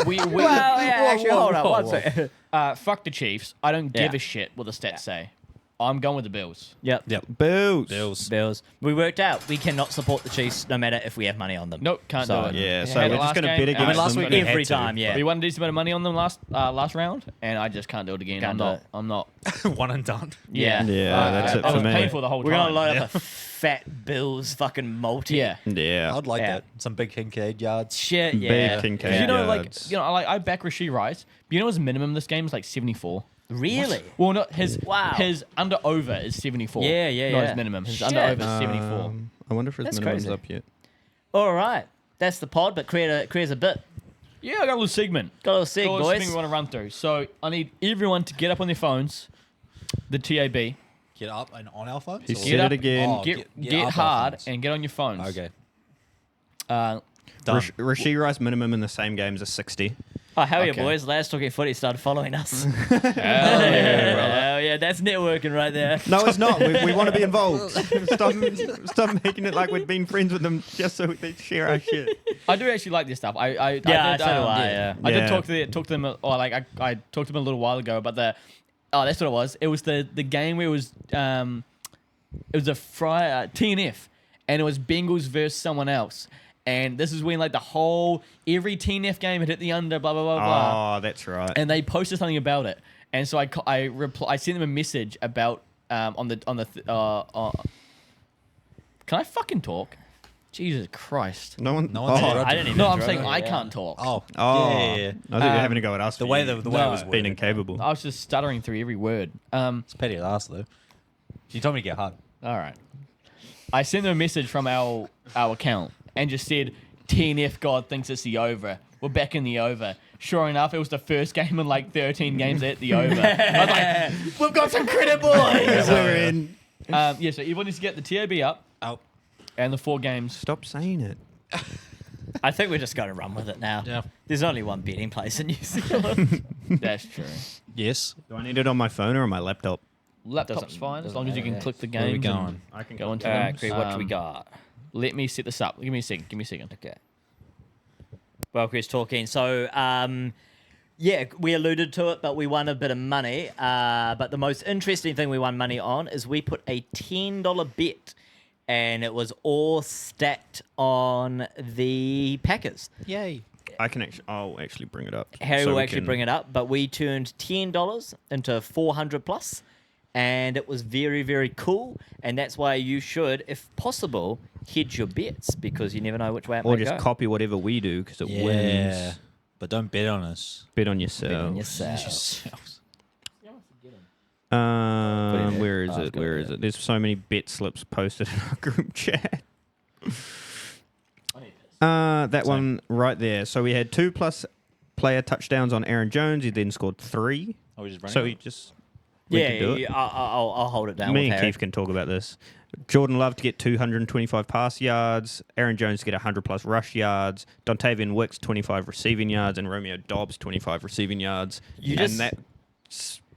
We Well, yeah, actually, hold on. whoa, One whoa. second. fuck the Chiefs. I don't give Yeah. a shit what the stats say. I'm going with the Bills. Yep. Yep. Bills. Bills. We worked out we cannot support the Chiefs no matter if we have money on them. Nope, can't So, do it. Yeah, so Had we're it just last going to game, bet and against last them. week we Every had to, time, yeah. We won a decent amount of money on them last round, and I just can't do it again. Can't do it. I'm not. One and done. Yeah, Yeah, that's it I for was me. painful the whole We're time. gonna load up a fat Bills fucking multi. Yeah. Yeah. I'd like Yeah. that. Some big Kincaid yards. Shit. Big Yeah. Kincaid. You know, yards. I back Rasheed Rice. But you know his minimum this game is like 74. Really? Well, not his. Wow. His under over is 74. Yeah, yeah, Not yeah. his minimum. His Shit. under over is 74. I wonder if his That's minimum's crazy. up yet. All right. That's the pod, but create a bit. Yeah, I got a little segment. Got a little sig, Got a little boys. segment we want to run through. So I need everyone to get up on their phones. The TAB. Get up and on our phones. He or- said Get it up, again. Oh, Get up our hard phones. and get on your phones. Okay. Uh, Done. Rasheed Rice minimum in the same game is a 60. Oh, hell yeah, Okay. boys. Lads Talking Footy started following us. hell yeah, brother. Hell yeah, that's networking right there. No, it's not. We want to be involved. Stop making it like we'd been friends with them just so they share our shit. I do actually like this stuff. I Yeah, did, so do I, yeah. I did Yeah. talk to them, or like I talked to them a little while ago about the. Oh, that's what it was. It was the game where it was a TNF, and it was Bengals versus someone else, And this is when like every TNF game had hit the under, blah blah blah blah. Oh, that's right. And they posted something about it, and so I sent them a message about on the can I fucking talk? Jesus Christ! no one. No one's oh, interrupted. I didn't even. No, I'm interrupt saying you, I yeah. can't talk. Oh, Oh, yeah. I thought you were having to go at us. The for way you the way it was being worded. incapable. I was just stuttering through every word. It's petty at last though. She told me to get hard. All right. I sent them a message from our account and just said, TNF God thinks it's the over. We're back in the over. Sure enough, it was the first game in like 13 games at the over. I was like, we've got some credit, boys. We're in. Yeah, so everyone needs to get the TOB up Oh, and the 4 games. Stop saying it. I think we're just going to run with it now. Yeah. There's only one betting place in New Zealand. That's true. yes. Do I need it on my phone or on my laptop? Laptop's Doesn't- fine as doesn't long as you matter, can yeah. click the Where are we games. going? I can Go into All them. right, Chris, what do we got? Let me set this up. Give me a second. Okay. Well, Chris talking. So, yeah, we alluded to it, but we won a bit of money. But the most interesting thing we won money on is we put a $10 bet, and it was all stacked on the Packers. Yay. I'll actually bring it up. Harry so will we actually can- bring it up, but we turned $10 into 400 plus, and it was very, very cool. And that's why you should, if possible, hedge your bets because you never know which way it Or might just go. copy whatever we do because it Yeah. wins. But don't bet on us. Bet on yourself. Bet on yourself. Yourselves. Where is Oh, I've it? got Where it, is yeah. it? There's so many bet slips posted in our group chat. That one right there. So we had 2+ player touchdowns on Aaron Jones. He then scored 3. Are we just running? So it? he just we Yeah, can do it. yeah, I'll hold it down. Me with and Harry. Keith can talk about this. Jordan Love to get 225 pass yards. Aaron Jones to get 100+ rush yards. Dontavian Wicks 25 receiving yards, and Romeo Dobbs 25 receiving yards. You and just- that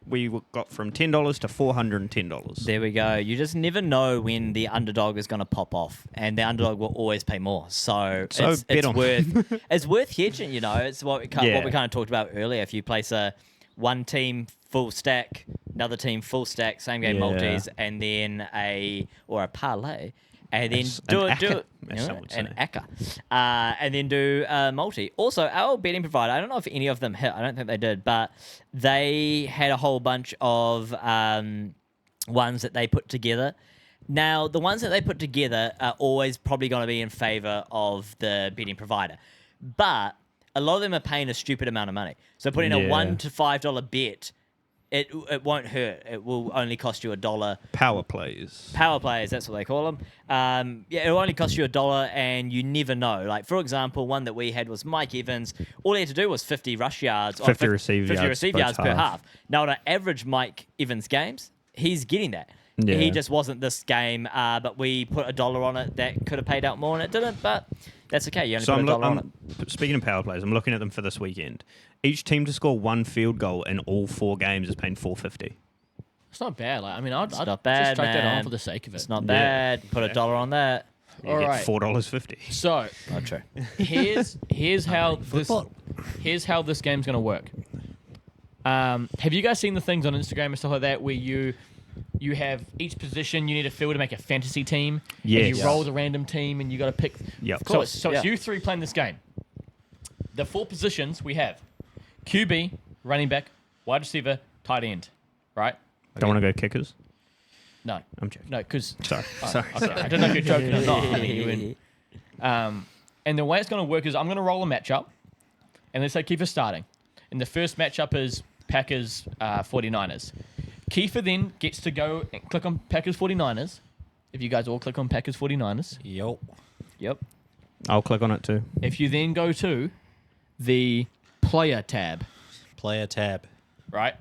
we got from $10 to $410. There we go. You just never know when the underdog is going to pop off, and the underdog will always pay more. So, So it's, bet it's on worth it's worth hedging. You know, it's what we Yeah. kind of talked about earlier. If you place one team full stack, another team full stack, same game Yeah. multis, and then a parlay. And then An do acca, it, as some would an say. acca, and then do multi. Also, our betting provider, I don't know if any of them hit. I don't think they did, but they had a whole bunch of ones that they put together. Now, the ones that they put together are always probably going to be in favor of the betting provider, but a lot of them are paying a stupid amount of money. So putting a Yeah. $1 to $5 bet, it won't hurt. It will only cost you $1. Power plays. Power players, that's what they call them. Yeah, it'll only cost you $1, and you never know. Like, for example, one that we had was Mike Evans. All he had to do was 50 rush yards. 50 receive yards both per half. half. Now, on an average Mike Evans games, he's getting that. Yeah. He just wasn't this game, but we put $1 on it that could have paid out more, and it didn't, but that's okay. You only So put I'm, $1 on it. speaking of power plays, I'm looking at them for this weekend. Each team to score 1 field goal in all 4 games is paying $4.50. It's not bad. Like, I mean, I'd not bad, just strike that on man. for the sake of it. It's not bad. Put $1 on that. You All get right. $4.50. So Not true. here's how this game's gonna work. Have you guys seen the things on Instagram and stuff like that where you have each position you need to fill to make a fantasy team? And Yes. you roll the random team and you got to pick. Yep. So, course, so it's yeah. you 3 playing this game. The 4 positions we have: QB, running back, wide receiver, tight end. Right? Don't want to go kickers? No, I'm joking. no, because Sorry. okay. I don't know if you're joking or not. I mean, you in. And the way it's going to work is I'm going to roll a matchup, and let's say Kiefer starting. And the first matchup is Packers 49ers. Kiefer then gets to go and click on Packers 49ers. If you guys all click on Packers 49ers. Yup. Yep. I'll click on it too. If you then go to the player tab, Player tab. right,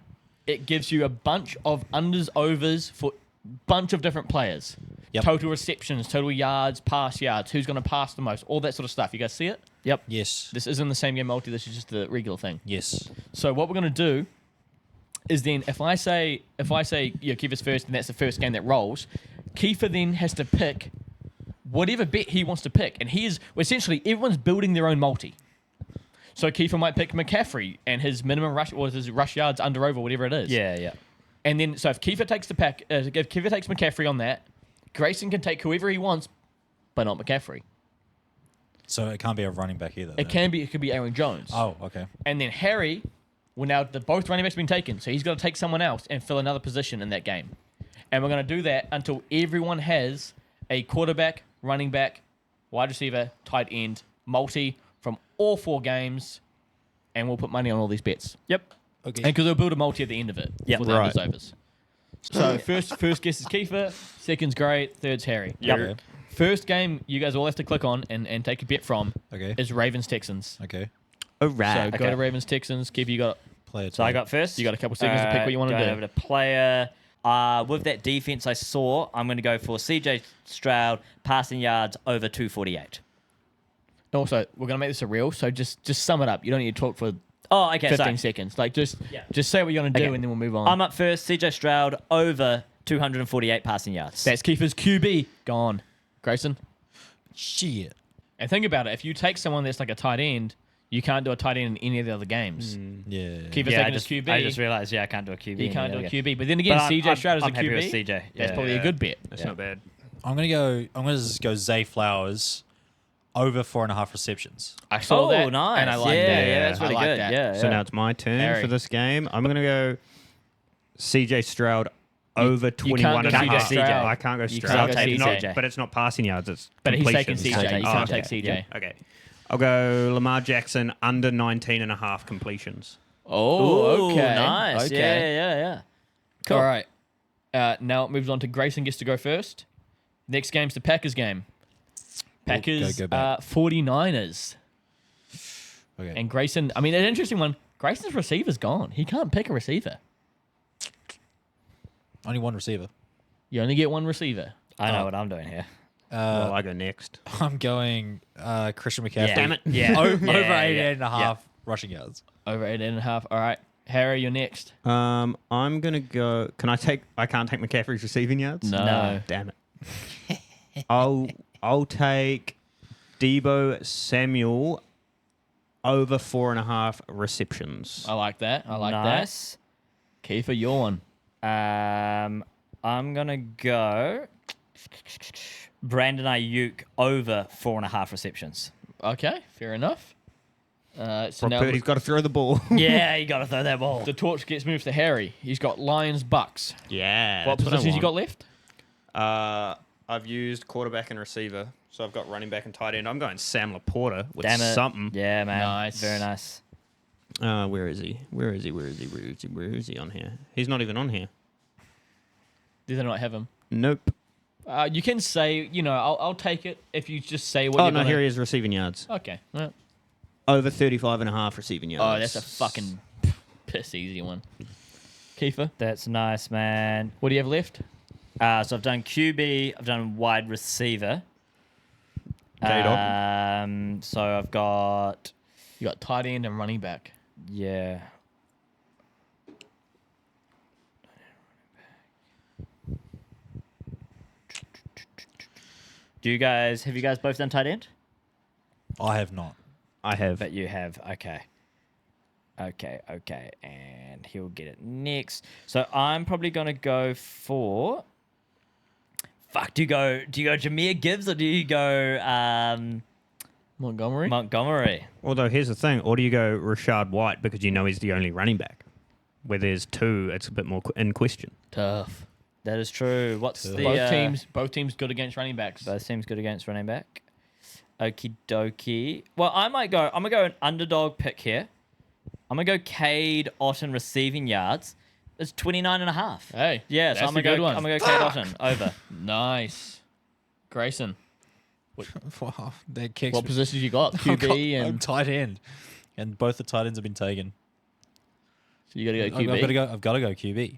it gives you a bunch of unders, overs for bunch of different players. Yep. Total receptions, total yards, pass yards, who's going to pass the most, all that sort of stuff. You guys see it? Yep. Yes. This isn't the same game multi, this is just the regular thing. Yes. So what we're going to do is then if I say Kiefer's first and that's the first game that rolls, Kiefer then has to pick whatever bet he wants to pick. And he is essentially everyone's building their own multi. So Kiefer might pick McCaffrey and his minimum rush or his rush yards under over, whatever it is. Yeah, yeah. And then so if Kiefer takes if Kiefer takes McCaffrey on that, Grayson can take whoever he wants, but not McCaffrey. So it can't be a running back either. It can be. It could be Aaron Jones. Oh, okay. And then Harry, well, now both running backs have been taken, so he's got to take someone else and fill another position in that game. And we're going to do that until everyone has a quarterback, running back, wide receiver, tight end, multi from all 4 games, and we'll put money on all these bets. Yep. Okay. And because we'll build a multi at the end of it. Yep. For the Right. unders overs. So first guess is Kiefer, second's great, third's Harry. Yep. First game you guys all have to click on and take a bet from Okay. is Ravens-Texans. Okay. All So right. go to Ravens-Texans. Kiefer, you got Player So I two. got first. You got a couple seconds to pick what you wanna going do. over to player. With that defense I saw, I'm going to go for CJ Stroud passing yards over 248. Also, we're gonna make this a reel, so just sum it up. You don't need to talk for Oh, okay. 15 Sorry. seconds. Like just Yeah. say what you're gonna do, Okay. and then we'll move on. I'm up first. CJ Stroud over 248 passing yards. That's Kiefer's QB gone. Grayson. Shit. And think about it. If you take someone that's like a tight end, you can't do a tight end in any of the other games. Yeah. Kiefer's yeah, taking his QB. I just realized, I can't do a QB. you can't do a Okay. QB. But then again, But CJ Stroud is a I'm happy QB. with CJ. That's Yeah. probably a good bet. That's not bad. I'm gonna just go Zay Flowers over 4.5 receptions. I saw Oh, that, nice. and I like yeah, that. Yeah, that's I really like good. that. Yeah, So yeah. now it's my turn Harry. for this game. I'm going to go CJ Stroud over 21 and a can't go half. CJ. I can't go You Stroud. can't go It's not- CJ. but it's not passing yards. It's But he's taking completions. CJ. You Oh, can't okay. take CJ. Okay. I'll go Lamar Jackson under 19 and a half completions. Oh, Ooh, okay. nice. Okay. Yeah. Cool. All right. Now it moves on to Grayson gets to go first. Next game's the Packers game. Packers, go back. 49ers. Okay. And Grayson, I mean, an interesting one. Grayson's receiver's gone. He can't pick a receiver. Only one receiver. You only get one receiver. I know what I'm doing here. Well, I go next. I'm going Christian McCaffrey. Damn it. Yeah. Over Yeah, 8 yeah. and a half rushing yards. Over 8.5. All right. Harry, you're next. I'm gonna go. I can't take McCaffrey's receiving yards. No. Damn it. I'll take Debo Samuel over 4.5 receptions. I like that. I like Nice. that. Kiefer, you're one. I'm gonna go Brandon Ayuk over 4.5 receptions. Okay, fair enough. So Brock now Purdy's got to throw the ball. Yeah, you gotta throw that ball. the torch gets moved to Harry. He's got Lions, Bucks. Yeah. What that's positions I you got want. left? I've used quarterback and receiver, so I've got running back and tight end. I'm going Sam Laporta with Damn it. something. Yeah, man. Nice. Very nice. Where is he? Where is he on here? He's not even on here. Do they not have him? Nope. You can say, I'll take it if you just say what Oh, you're no, gonna... here he is receiving yards. Okay. Well, Over 35.5 receiving yards. oh, that's a fucking piss easy one. Kiefer, That's nice, man. what do you have left? So I've done QB, I've done wide receiver. J-Dog. So I've got You got tight end and running back. yeah. Have you guys both done tight end? I have not. I have. But you have. Okay. And he'll get it next. So I'm probably gonna go for. Fuck. Do you go Jameer Gibbs or do you go Montgomery? Montgomery? Although, here's the thing. Or do you go Rashad White because you know he's the only running back? Where there's two, it's a bit more in question. Tough. That is true. What's the Both teams good against running backs. Both teams good against running back. Okie dokie. Well, I'm gonna go an underdog pick here. I'm gonna go Cade Otton receiving yards. It's 29.5. Hey, Yeah, so that's I'm a gonna good go. one. I'm gonna go Cade Otton over. Nice. Grayson, Wow, that kicks what me. positions you got? I'm QB I'm and tight end, and both the tight ends have been taken. so you got to go QB. I've got to go QB.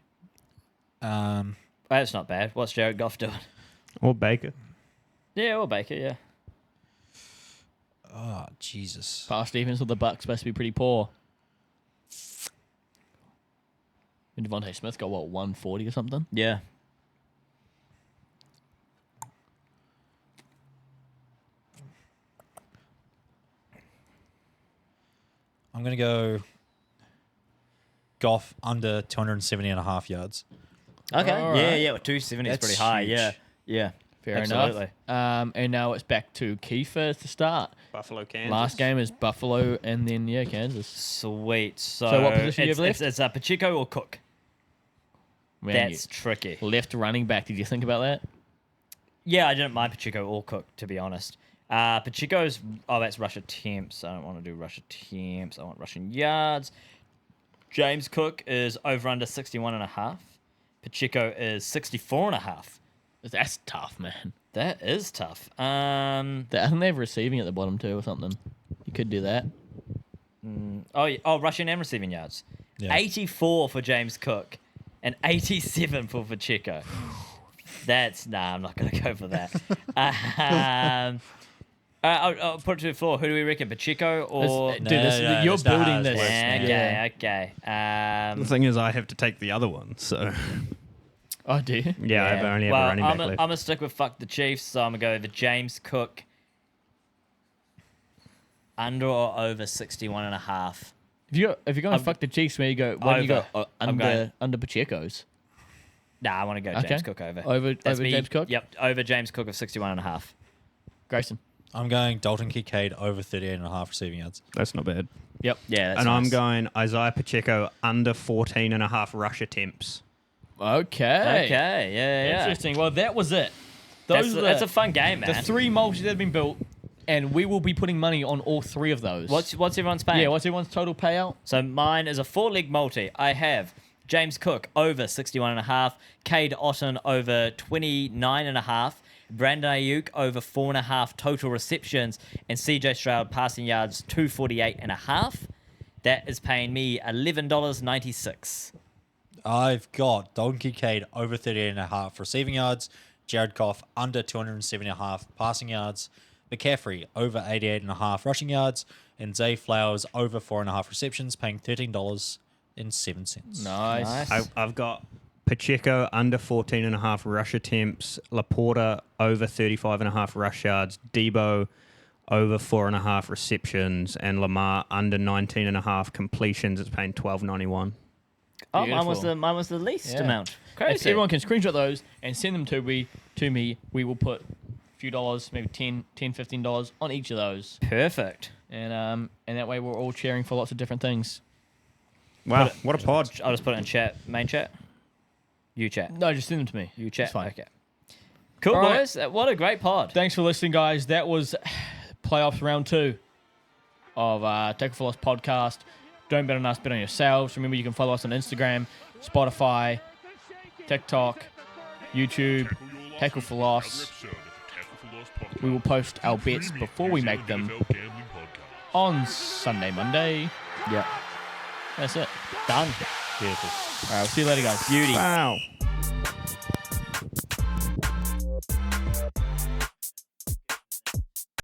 That's not bad. What's Jared Goff doing? Or Baker. Yeah, or Baker. Yeah. Oh, Jesus. Pass defense of the Bucks supposed to be pretty poor. And Devontae Smith got what 140 or something. Yeah. I'm going to go Goff under 270.5 yards. Okay. All Yeah, right. yeah. Well, 270 is That's pretty high. huge. Yeah. Yeah. Fair Absolutely. enough. And now it's back to Kiefer to start. Buffalo, Kansas. Last game is Buffalo and then, Kansas. Sweet. So, what position do you have left? It's Pacheco or Cook. Man, That's tricky. left running back. Did you think about that? Yeah, I didn't mind Pacheco or Cook, to be honest. Pacheco's... Oh, that's rush attempts. I don't want to do rush attempts. I want rushing yards. James Cook is over under 61.5. Pacheco is 64.5. That's tough, man. That is tough. I think they have receiving at the bottom too or something. You could do that. Rushing and receiving yards. Yeah. 84 for James Cook and 87 for Pacheco. I'm not going to go for that. I'll put it to the floor. Who do we reckon? Pacheco or... Dude, you're that's not how building this this. works, Okay. The thing is, I have to take the other one, so... Oh, do you? Yeah, I only have a running back left. I'm going to stick with fuck the Chiefs, so I'm going to go over James Cook. Under or over 61.5. If you're going fuck the Chiefs, where you go? Why don't you go I'm going- under Pacheco's? Nah, I want to go Okay. James Cook over. Over James Cook? Yep, over James Cook of 61.5. Grayson. I'm going Dalton Kincaid over 38.5 receiving yards. That's not bad. Yep. Yeah, that's And I'm nice. going Isaiah Pacheco under 14.5 rush attempts. Okay. Okay, yeah. Interesting. Well, that was it. That's a fun game, man. The 3 multis that have been built, and we will be putting money on all 3 of those. What's everyone's paying? Yeah, what's everyone's total payout? So mine is a 4-leg multi. I have James Cook over 61.5, Cade Otton over 29.5, Brandon Ayuk over 4.5 total receptions, and CJ Stroud passing yards 248.5. That is paying me $11.96. I've got Dalton Kincaid over 38.5 receiving yards, Jared Goff under 270.5 passing yards, McCaffrey over 88.5 rushing yards, and Zay Flowers over 4.5 receptions, paying $13.07. Nice. I've got Pacheco under 14.5 rush attempts, Laporta over 35.5 rush yards, Debo over 4.5 receptions, and Lamar under 19.5 completions. It's paying $12.91. Oh, Beautiful. mine was the least Yeah. amount. If Crazy. everyone can screenshot those and send them to me. We will put a few dollars, maybe $10, $15 on each of those. Perfect. And that way we're all cheering for lots of different things. Wow, what a pod. I'll just put it in chat. Main chat? You chat. No, just send them to me. You chat. It's fine. Okay. Cool, All right. boys. What a great pod. Thanks for listening, guys. That was playoffs round 2 of Tackle for Loss podcast. Don't bet on us, bet on yourselves. Remember, you can follow us on Instagram, Spotify, TikTok, YouTube, Tackle for Loss. We will post our bets before we make them on Sunday, Monday. Yep. That's it. Done. Beautiful. All right, we'll see you later, guys. Beauty. Wow.